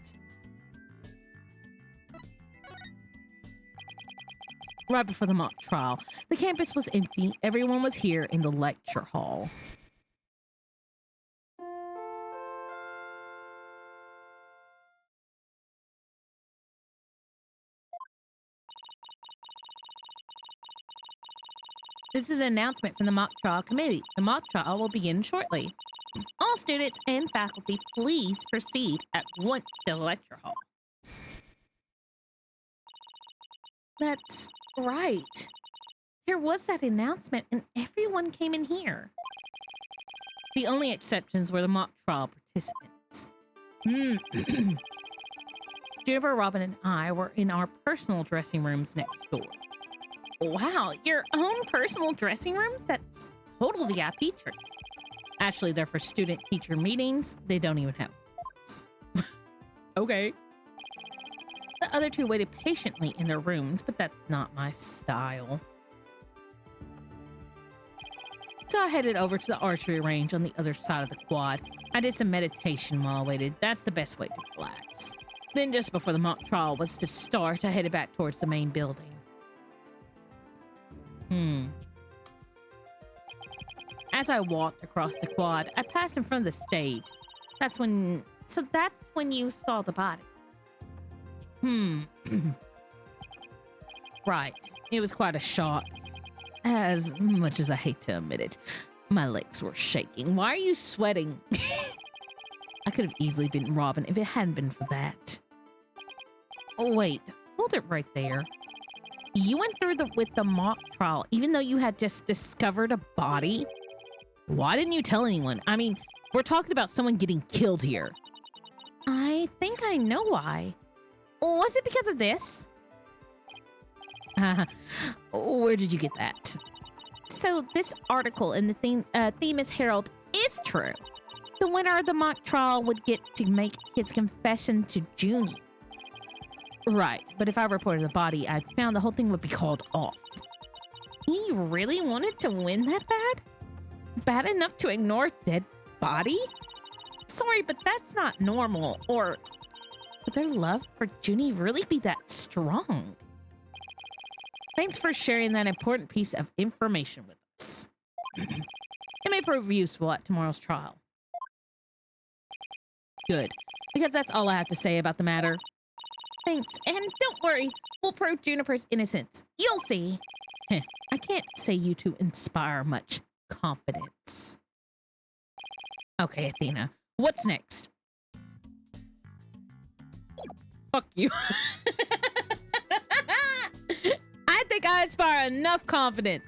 Right before the mock trial, the campus was empty. Everyone was here in the lecture hall. This is an announcement from the mock trial committee. The mock trial will begin shortly. All students and faculty, please proceed at once to the lecture hall. That's right. There was that announcement and everyone came in here. The only exceptions were the mock trial participants. Juniper, Robin, and I were in our personal dressing rooms next door. Wow, your own personal dressing rooms? That's total VIP treatment. Actually, they're for student-teacher meetings. They don't even have rooms. Okay. The other two waited patiently in their rooms, but that's not my style. So I headed over to the archery range on the other side of the quad. I did some meditation while I waited. That's the best way to relax. Then just before the mock trial was to start, I headed back towards the main building. As I walked across the quad, I passed in front of the stage. That's when you saw the body. Right. It was quite a shock. As much as I hate to admit it, my legs were shaking. Why are you sweating? I could have easily beaten Robin if it hadn't been for that. Oh, wait. Hold it right there. You went through with the mock trial, even though you had just discovered a body? Why didn't you tell anyone? I mean, we're talking about someone getting killed here. I think I know why. Was it because of this? Where did you get that? So this article in the Themis Herald is true. The winner of the mock trial would get to make his confession to Junie. Right, but if I reported the body, I found the whole thing would be called off. He really wanted to win that bad? Bad enough to ignore a dead body? Sorry, but that's not normal. Or would their love for Junie really be that strong? Thanks for sharing that important piece of information with us. It may prove useful at tomorrow's trial. Good, because that's all I have to say about the matter. Thanks, and don't worry, we'll prove Juniper's innocence. You'll see. I can't say you two inspire much confidence. Okay, Athena, what's next? Fuck you. I think I inspire enough confidence.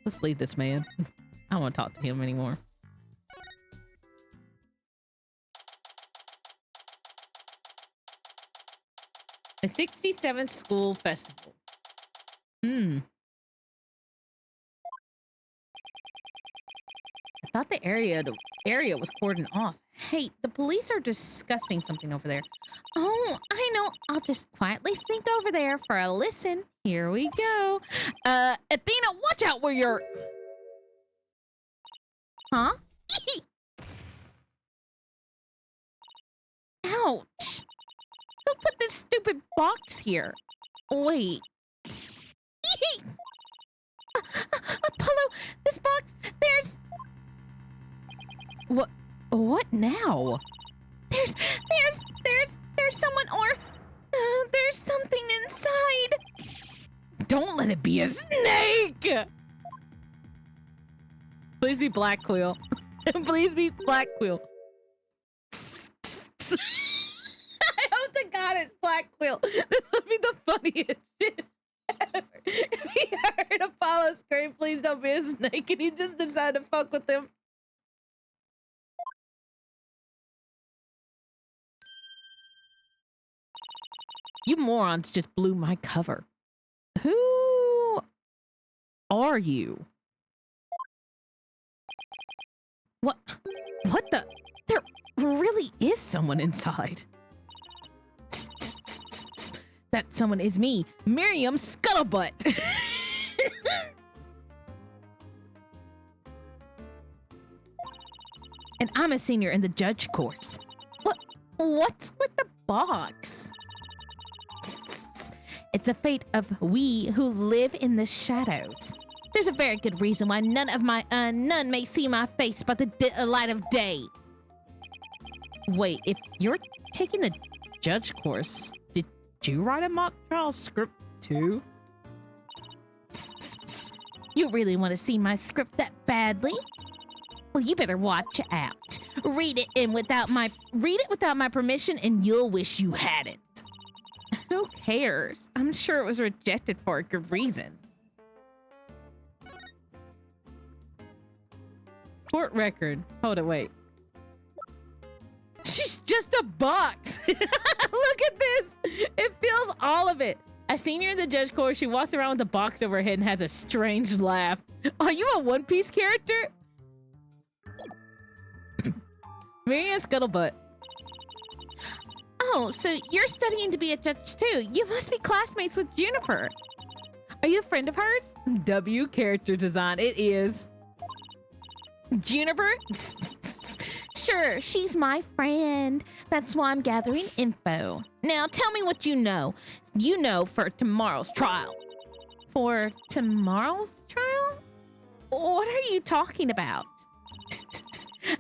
Let's leave this man. I don't want to talk to him anymore. The 67th School Festival. Hmm. I thought the area was cordoned off. Hey, the police are discussing something over there. Oh, I know. I'll just quietly sneak over there for a listen. Here we go. Athena, watch out where you're... Huh? Ouch. Who put this stupid box here? Wait. Apollo, this box, there's... What now? There's someone or there's something inside. Don't let it be a snake! Please be Black Quill. Please be Black Quill. I hope to God it's Black Quill. This would be the funniest shit ever. If he heard Apollo scream, please don't be a snake, and he just decided to fuck with him. You morons just blew my cover. Who are you? What the? There really is someone inside. That someone is me, Miriam Scuttlebutt. And I'm a senior in the judge course. What's with the box? It's a fate of we who live in the shadows. There's a very good reason why none may see my face by the light of day. Wait, if you're taking the judge course, did you write a mock trial script too? You really want to see my script that badly? Well, you better watch out. Read it without my permission, and you'll wish you had it. Who cares? I'm sure it was rejected for a good reason. Court record. Hold it, wait. She's just a box. Look at this. It feels all of it. A senior in the judge course, she walks around with a box over her head and has a strange laugh. Are you a One Piece character? Miriam Scuttlebutt. Oh, so you're studying to be a judge too. You must be classmates with Juniper. Are you a friend of hers? W character design. It is. Juniper? Sure, she's my friend. That's why I'm gathering info. Now tell me what you know. You know for tomorrow's trial. For tomorrow's trial? What are you talking about?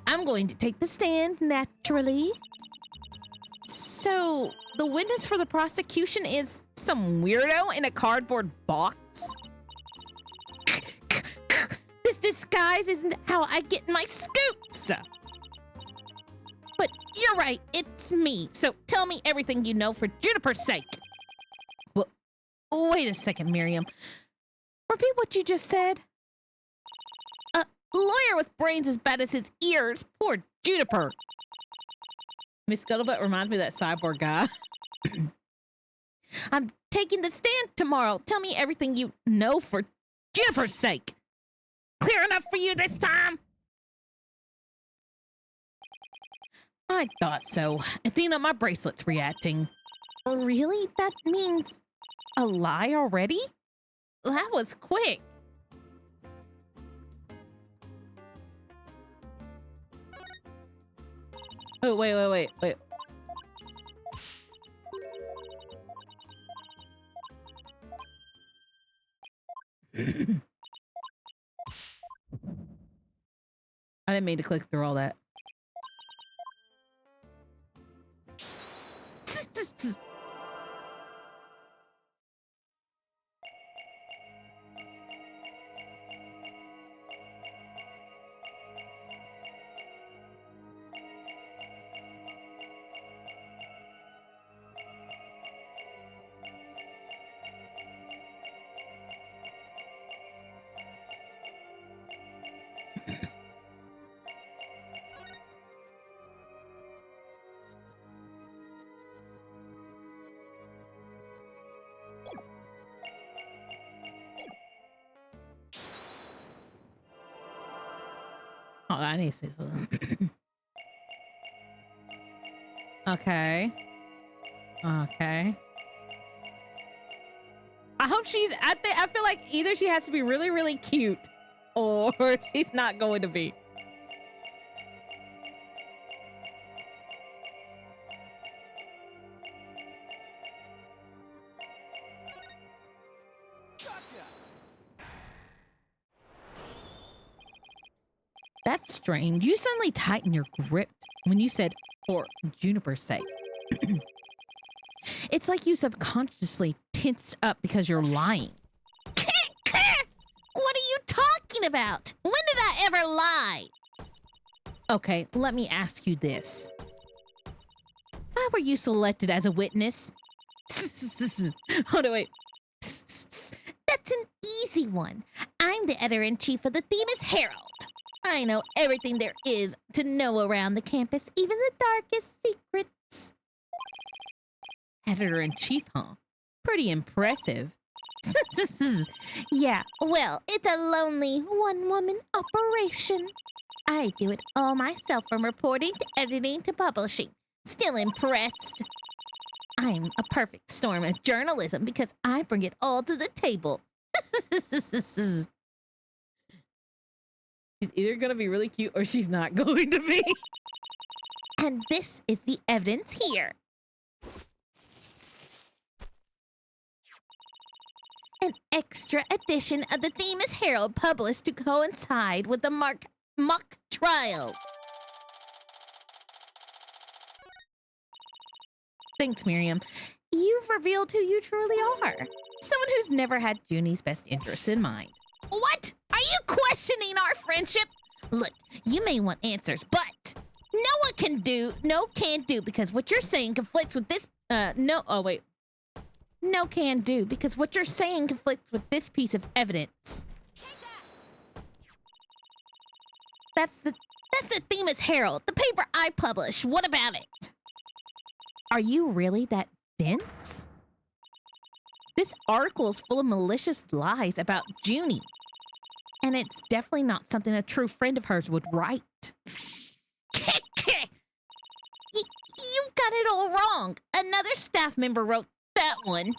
I'm going to take the stand, naturally. So, the witness for the prosecution is some weirdo in a cardboard box? This disguise isn't how I get my scoops. But you're right, it's me. So tell me everything you know for Juniper's sake. Well, wait a second, Miriam. Repeat what you just said. A lawyer with brains as bad as his ears. Poor Juniper. Miss Scuttlebutt reminds me of that cyborg guy. I'm taking the stand tomorrow. Tell me everything you know for Juniper's sake. Clear enough for you this time? I thought so. Athena, my bracelet's reacting. Really? That means a lie already? That was quick. Oh, wait. I didn't mean to click through all that. Oh, I need to say something. Okay. Okay. I hope she's I feel like either she has to be really, really cute or she's not going to be. Gotcha. That's strange. You suddenly tightened your grip when you said for Juniper's sake. It's like you subconsciously tensed up because you're lying. What are you talking about? When did I ever lie? Okay, let me ask you this. Why were you selected as a witness? Hold on, wait. That's an easy one. I'm the editor-in-chief of the Themis Herald. I know everything there is to know around the campus, even the darkest secrets. Editor-in-chief, huh? Pretty impressive. Yeah, well, it's a lonely one-woman operation. I do it all myself, from reporting to editing to publishing. Still impressed. I'm a perfect storm of journalism because I bring it all to the table. She's either gonna be really cute or she's not going to be. And this is the evidence here. An extra edition of the Themis Herald published to coincide with the mock trial. Thanks, Miriam. You've revealed who you truly are. Someone who's never had Junie's best interests in mind. What? Are you questioning our friendship? Look, you may want answers, but no can do because what you're saying conflicts with this. No can do because what you're saying conflicts with this piece of evidence. That's the Themis Herald, the paper I publish. What about it? Are you really that dense? This article is full of malicious lies about Junie. And it's definitely not something a true friend of hers would write. You've got it all wrong. Another staff member wrote that one.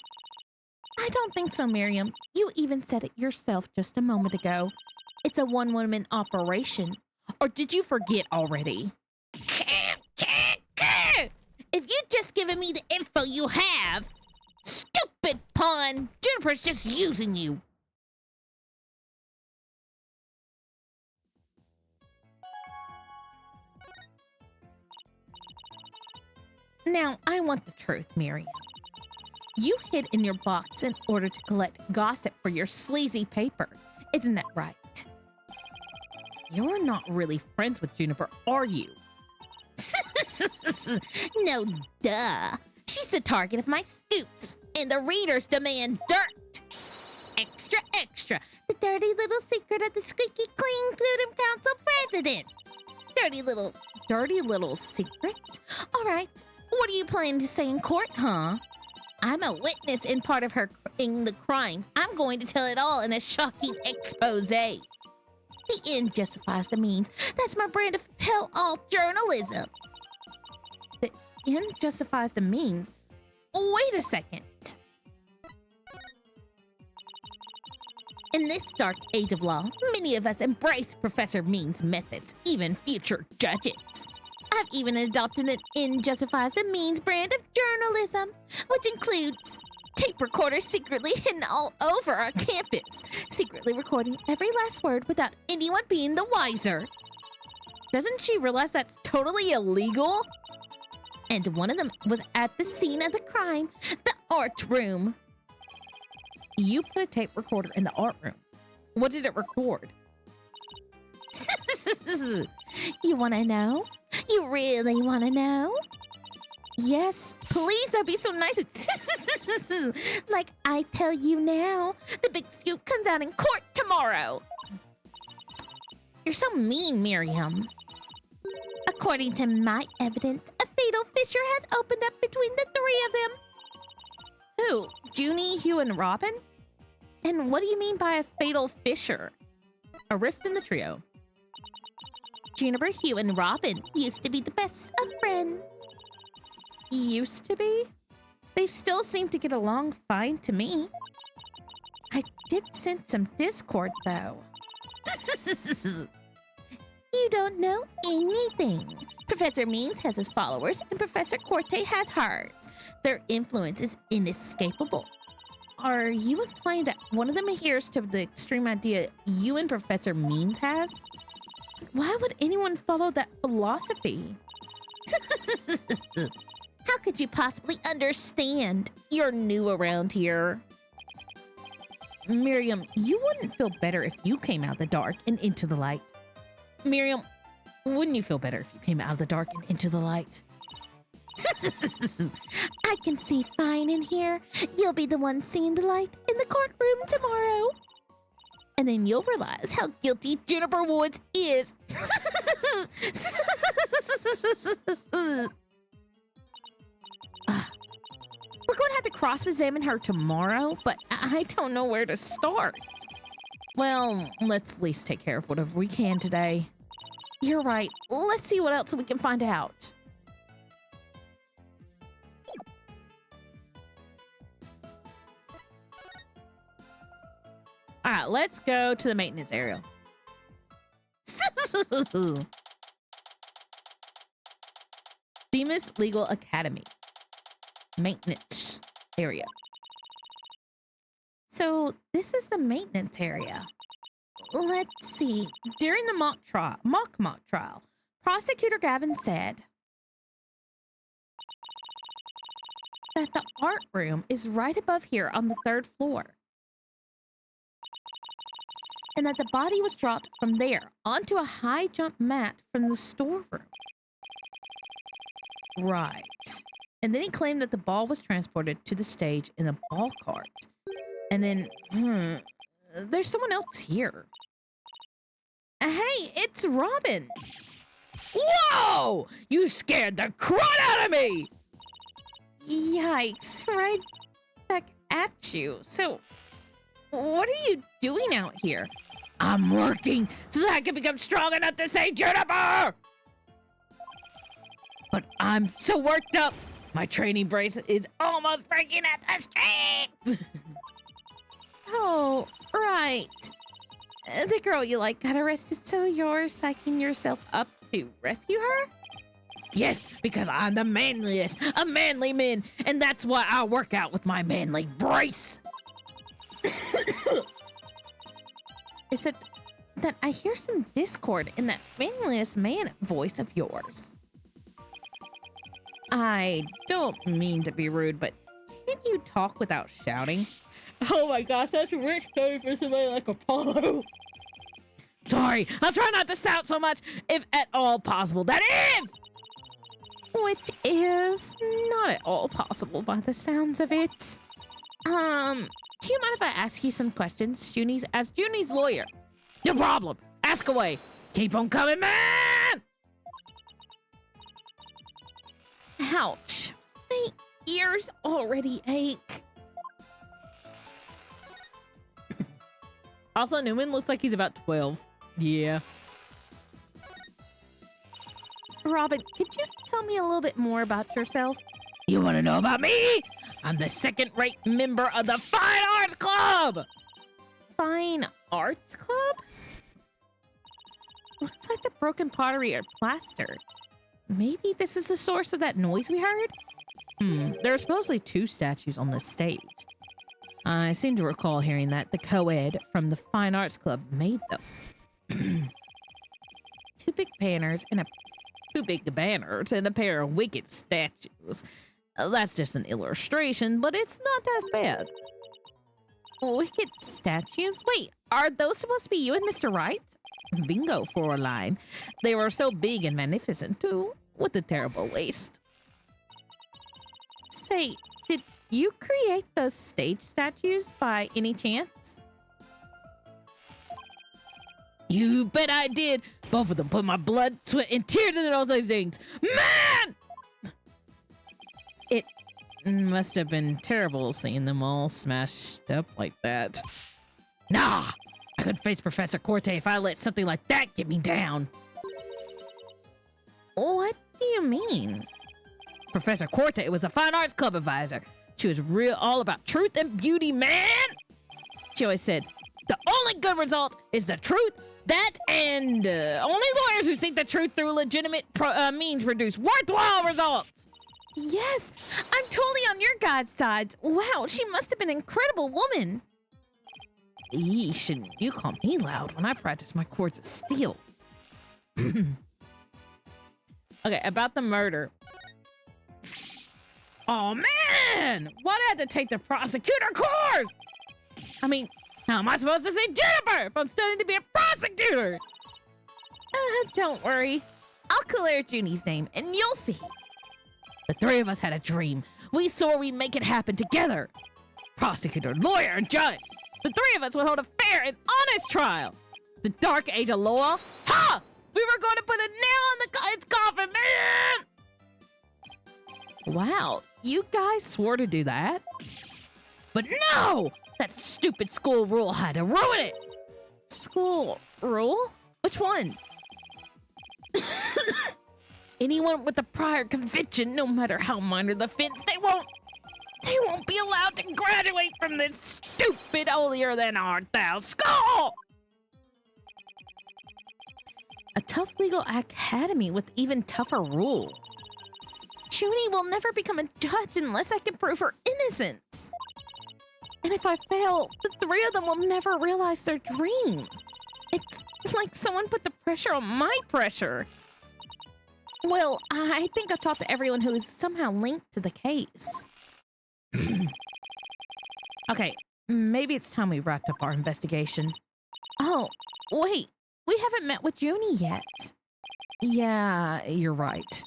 I don't think so, Miriam. You even said it yourself just a moment ago. It's a one-woman operation. Or did you forget already? If you'd just given me the info you have, stupid pawn, Juniper's just using you. Now, I want the truth, Miriam. You hid in your box in order to collect gossip for your sleazy paper. Isn't that right? You're not really friends with Juniper, are you? No, duh. She's the target of my scoops, and the readers demand dirt. Extra, extra. The dirty little secret of the squeaky clean Gluten Council president. Dirty little secret? All right. What are you planning to say in court, huh? I'm a witness in part of her in the crime. I'm going to tell it all in a shocking expose. The end justifies the means. That's my brand of tell-all journalism. The end justifies the means? Wait a second. In this dark age of law, many of us embrace Professor Mean's methods, even future judges. I've even adopted an end justifies the means brand of journalism, which includes tape recorders secretly hidden all over our campus, secretly recording every last word without anyone being the wiser. Doesn't she realize that's totally illegal? And one of them was at the scene of the crime, the art room. You put a tape recorder in the art room. What did it record? You want to know? You really want to know? Yes, please, that'd be so nice. Like I tell you now, the big scoop comes out in court tomorrow. You're so mean, Miriam. According to my evidence, a fatal fissure has opened up between the three of them. Who? Junie, Hugh, and Robin? And what do you mean by a fatal fissure? A rift in the trio. Juniper, Hugh, and Robin used to be the best of friends. Used to be? They still seem to get along fine to me. I did sense some discord, though. You don't know anything. Professor Means has his followers, and Professor Corte has hers. Their influence is inescapable. Are you implying that one of them adheres to the extreme idea you and Professor Means has? Why would anyone follow that philosophy? How could you possibly understand? You're new around here. Miriam, you wouldn't feel better if you came out of the dark and into the light. Miriam, wouldn't you feel better if you came out of the dark and into the light? I can see fine in here. You'll be the one seeing the light in the courtroom tomorrow. And then you'll realize how guilty Juniper Woods is. We're going to have to cross-examine her tomorrow, but I don't know where to start. Well, let's at least take care of whatever we can today. You're right. Let's see what else we can find out. All right, let's go to the maintenance area. Themis Legal Academy. Maintenance area. So this is the maintenance area. Let's see. During the mock trial, Prosecutor Gavin said that the art room is right above here on the 3rd floor. And that the body was dropped from there onto a high jump mat from the storeroom. Right. And then he claimed that the ball was transported to the stage in a ball cart. And then, there's someone else here. Hey, it's Robin. Whoa! You scared the crud out of me! Yikes, right back at you. So, what are you doing out here? I'm working so that I can become strong enough to say Juniper! But I'm so worked up. My training brace is almost breaking at the strength. Oh, right. The girl you like got arrested, so you're psyching yourself up to rescue her? Yes, because I'm the manliest of manly men, and that's why I work out with my manly brace. Is it that I hear some discord in that manliest man voice of yours? I don't mean to be rude, but can't you talk without shouting? Oh my gosh, that's rich going for somebody like Apollo. Sorry, I'll try not to shout so much, if at all possible. That is! Which is not at all possible by the sounds of it. Do you mind if I ask you some questions, Junie's, as Junie's lawyer? No problem. Ask away. Keep on coming, man! Ouch. My ears already ache. Also, Newman looks like he's about 12. Yeah. Robin, could you tell me a little bit more about yourself? You want to know about me? I'm the second-rate member of the Fine Arts Club! Fine Arts Club? Looks like the broken pottery or plaster. Maybe this is the source of that noise we heard? There are supposedly 2 statues on this stage. I seem to recall hearing that the co-ed from the Fine Arts Club made them. 2 big banners and a 2 big banners and a pair of wicked statues. That's just an illustration, but it's not that bad. wicked statues? Wait, are those supposed to be you and Mr. Wright? Bingo, Fraulein. They were so big and magnificent, too, with a terrible waist. Say, did you create those stage statues by any chance? You bet I did. Both of them put my blood, sweat, and tears into those things. Man! It must have been terrible seeing them all smashed up like that. Nah! I could face Professor Corte if I let something like that get me down. What do you mean? Professor Corte was a fine arts club advisor. She was real all about truth and beauty, man. She always said, the only good result is the truth, that, and only lawyers who seek the truth through legitimate means produce worthwhile results. Yes, I'm totally on your guys' side. Wow, she must have been an incredible woman. Yeesh, and you call me loud when I practice my chords of steel. Okay, about the murder. Oh man! Why'd I have to take the prosecutor course? I mean, how am I supposed to say Jennifer if I'm studying to be a prosecutor? Don't worry. I'll clear Junie's name and you'll see. The three of us had a dream. We swore we'd make it happen together. Prosecutor, lawyer, and judge. The three of us would hold a fair and honest trial. The dark age of law. Ha! We were going to put a nail in its coffin, man! Wow, you guys swore to do that? But no! That stupid school rule had to ruin it! School rule? Which one? Anyone with a prior conviction, no matter how minor the offense, they won't be allowed to graduate from this stupid holier than art thou school! A tough legal academy with even tougher rules. Junie will never become a judge unless I can prove her innocence. And if I fail, the three of them will never realize their dream. It's like someone put the pressure on my pressure. Well, I think I've talked to everyone who is somehow linked to the case. Okay, maybe it's time we wrapped up our investigation. Oh, wait. We haven't met with Junie yet. Yeah, you're right.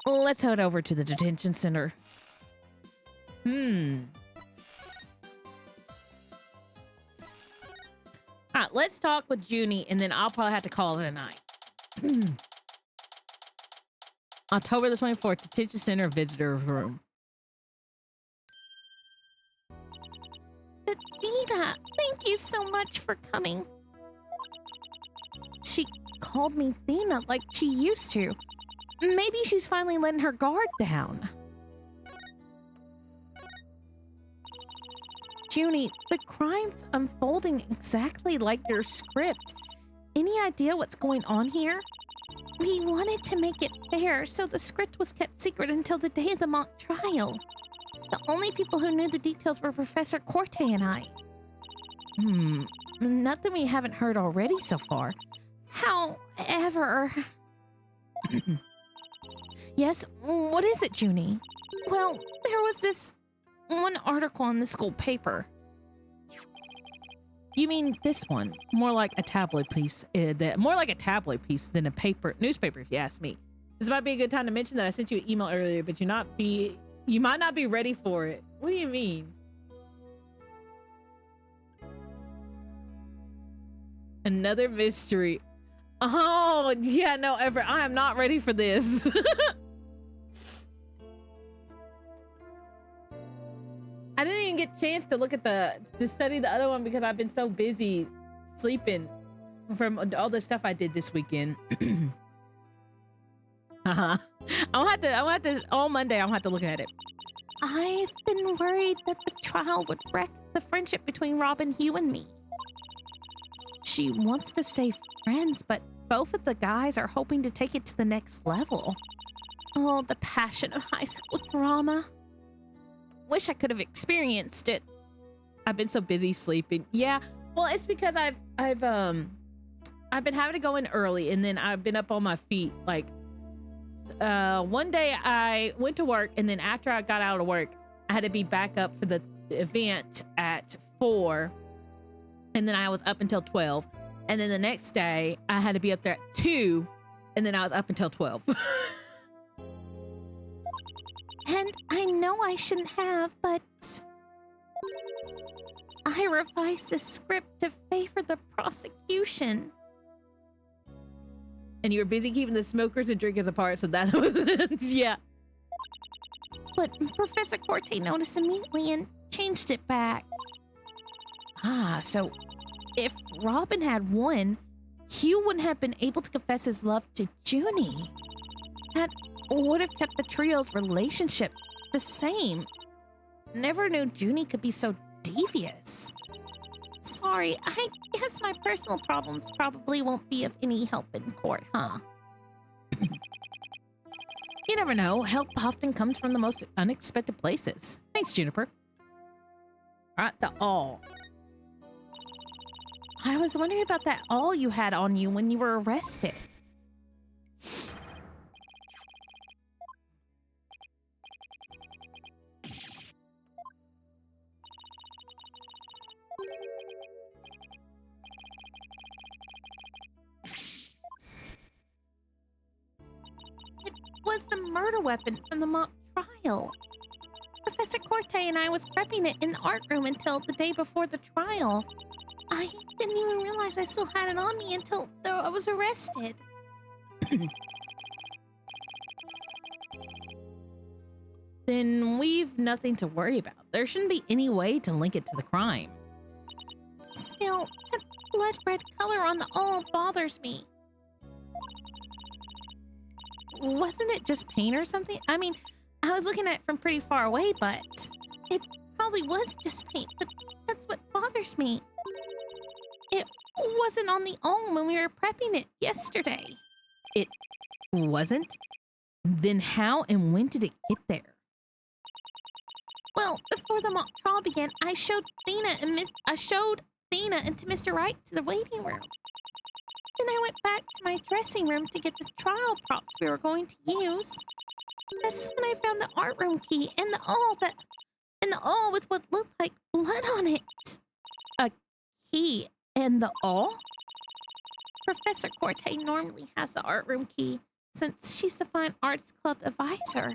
Let's head over to the detention center. Alright, let's talk with Junie, and then I'll probably have to call it a night. October the 24th, detention center visitor room. Athena, thank you so much for coming. She called me Thena like she used to. Maybe she's finally letting her guard down. Junie, the crime's unfolding exactly like your script. Any idea what's going on here? We wanted to make it fair, so the script was kept secret until the day of the mock trial. The only people who knew the details were Professor Corte and I. Nothing we haven't heard already so far. However... Yes, what is it, Junie? Well, there was this one article in the school paper. You mean this one? More like a tabloid piece. More like a tabloid piece than a newspaper, if you ask me. This might be a good time to mention that I sent you an email earlier, but you might not be ready for it. What do you mean? Another mystery. Oh, yeah, no, Everett, I am not ready for this. I didn't even get a chance to look at to study the other one because I've been so busy sleeping from all the stuff I did this weekend. I'll have to, all Monday, I'll have to look at it. I've been worried that the trial would wreck the friendship between Robin, Hugh, and me. She wants to stay friends, but both of the guys are hoping to take it to the next level. Oh, the passion of high school drama. Wish I could have experienced it. I've been so busy sleeping. Yeah, well, it's because I've been having to go in early, and then I've been up on my feet. Like, one day I went to work, and then after I got out of work, I had to be back up for the event at 4, and then I was up until 12. And then the next day, I had to be up there at 2, and then I was up until 12. And I know I shouldn't have, but I revised the script to favor the prosecution. And you were busy keeping the smokers and drinkers apart, so that was yeah. But Professor Corte noticed immediately and changed it back. Ah, so if Robin had won, Hugh wouldn't have been able to confess his love to Junie. That would have kept the trio's relationship the same. Never knew Junie could be so devious. Sorry, I guess my personal problems probably won't be of any help in court, huh? You never know. Help often comes from the most unexpected places. Thanks, Juniper. All right, the awl. I was wondering about that awl you had on you when you were arrested. It was the murder weapon from the mock trial. Professor Corte and I was prepping it in the art room until the day before the trial. I didn't even realize I still had it on me until I was arrested. Then we've nothing to worry about. There shouldn't be any way to link it to the crime. Still, that blood red color on the awl bothers me. Wasn't it just paint or something? I mean, I was looking at it from pretty far away, but it probably was just paint, but that's what bothers me. It wasn't on the awl when we were prepping it yesterday. It wasn't? Then how and when did it get there? Well, before the mock trial began, I showed Thena into Mr. Wright to the waiting room. Then I went back to my dressing room to get the trial props we were going to use. That's when I found the art room key and the awl with what looked like blood on it. A key and the awl? Professor Corte normally has the art room key since she's the Fine Arts Club advisor.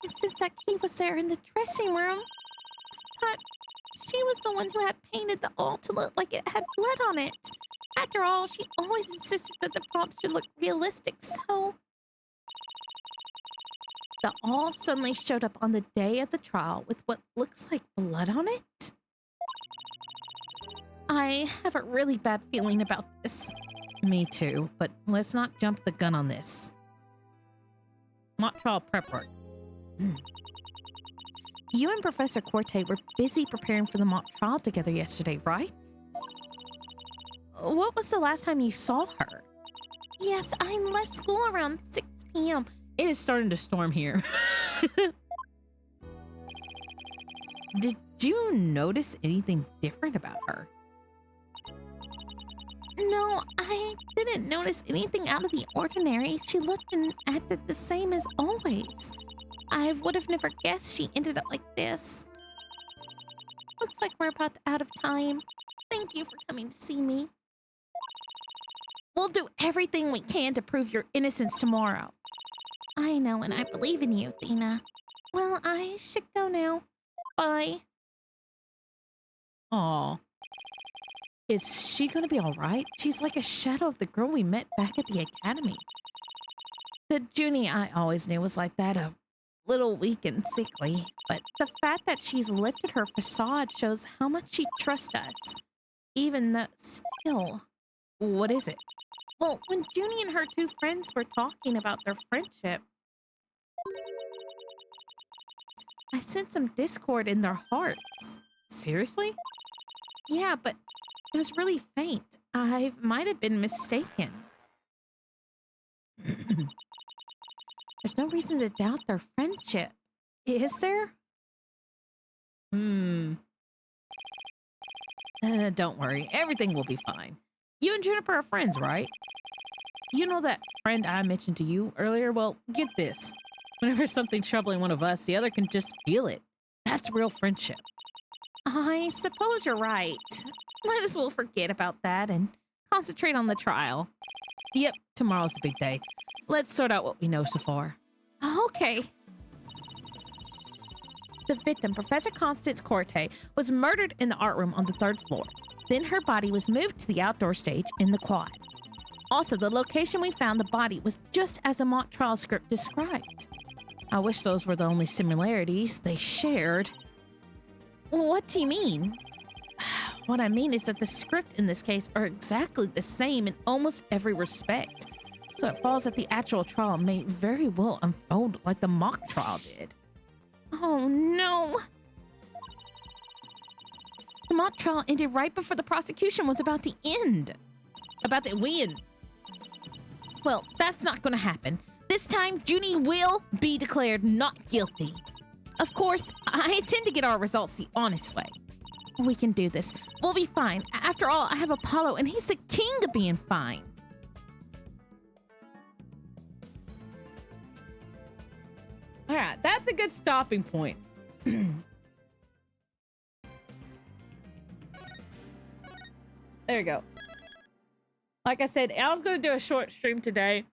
And since that key was there in the dressing room, I thought she was the one who had painted the awl to look like it had blood on it. After all, she always insisted that the props should look realistic, so... The awl suddenly showed up on the day of the trial with what looks like blood on it? I have a really bad feeling about this. Me too, but let's not jump the gun on this. Mock trial prep work. You and Professor Corte were busy preparing for the mock trial together yesterday, right? What was the last time you saw her? Yes, I left school around 6 p.m. It is starting to storm here. Did you notice anything different about her? No, I didn't notice anything out of the ordinary. She looked and acted the same as always. I would have never guessed she ended up like this. Looks like we're about out of time. Thank you for coming to see me. We'll do everything we can to prove your innocence tomorrow. I know, and I believe in you, Thena. Well, I should go now. Bye. Aw. Is she gonna be alright? She's like a shadow of the girl we met back at the academy. The Junie I always knew was like that, a little weak and sickly. But the fact that she's lifted her facade shows how much she trusts us. Even though, still, what is it? Well, when Junie and her two friends were talking about their friendship, I sensed some discord in their hearts. Seriously? Yeah, but it was really faint. I might have been mistaken. There's no reason to doubt their friendship, is there? Don't worry. Everything will be fine. You and Juniper are friends, right? You know that friend I mentioned to you earlier? Well, get this. Whenever something's troubling one of us, the other can just feel it. That's real friendship. I suppose you're right. Might as well forget about that and concentrate on the trial. Yep, tomorrow's the big day. Let's sort out what we know so far. Okay. The victim, Professor Constance Corte, was murdered in the art room on the 3rd floor. Then her body was moved to the outdoor stage in the quad. Also, the location we found the body was just as the mock trial script described. I wish those were the only similarities they shared. What do you mean? What I mean is that the script in this case are exactly the same in almost every respect. So it follows that the actual trial may very well unfold like the mock trial did. Oh no! The mock trial ended right before the prosecution was about to end. About to win. Well, that's not gonna happen. This time, Junie will be declared not guilty. Of course, I intend to get our results the honest way. We can do this. We'll be fine. After all, I have Apollo, and he's the king of being fine. All right, that's a good stopping point. There you go. Like I said, I was going to do a short stream today.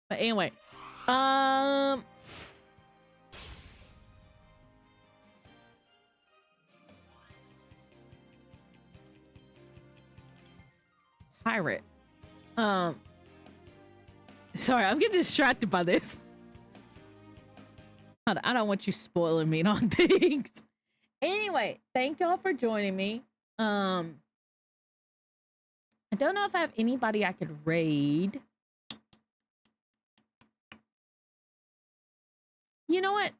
But anyway, pirate. Sorry, I'm getting distracted by this. I don't want you spoiling me on things. Anyway, thank y'all for joining me. I don't know if I have anybody I could raid. You know what?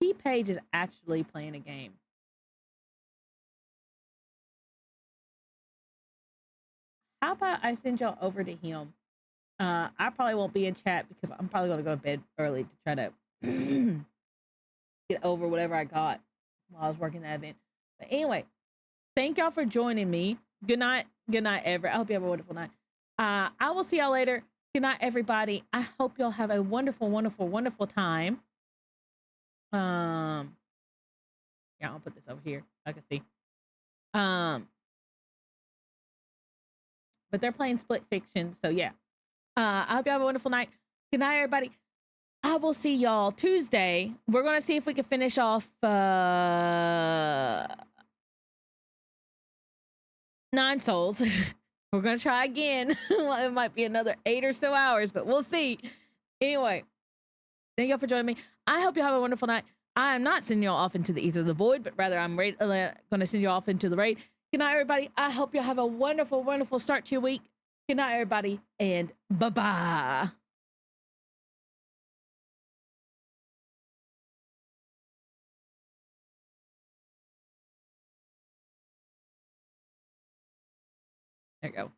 T-Page is actually playing a game. How about I send y'all over to him? I probably won't be in chat because I'm probably going to go to bed early to try to get over whatever I got while I was working that event. But anyway, thank y'all for joining me. Good night. Good night, Everett. I hope you have a wonderful night. I will see y'all later. Good night, everybody. I hope y'all have a wonderful, wonderful, wonderful time. Yeah, I'll put this over here. I can see. But they're playing Split Fiction, so yeah. I hope you have a wonderful night. Good night, everybody. I will see y'all Tuesday. We're gonna see if we can finish off 9 Souls. We're gonna try again. Well, it might be another 8 or so hours, but we'll see. Anyway, thank y'all for joining me. I hope you have a wonderful night. I am not sending y'all off into the ether of the void, but rather I'm gonna send you off into the raid. Good night, everybody. I hope you have a wonderful, wonderful start to your week. Good night, everybody, and bye-bye. There you go.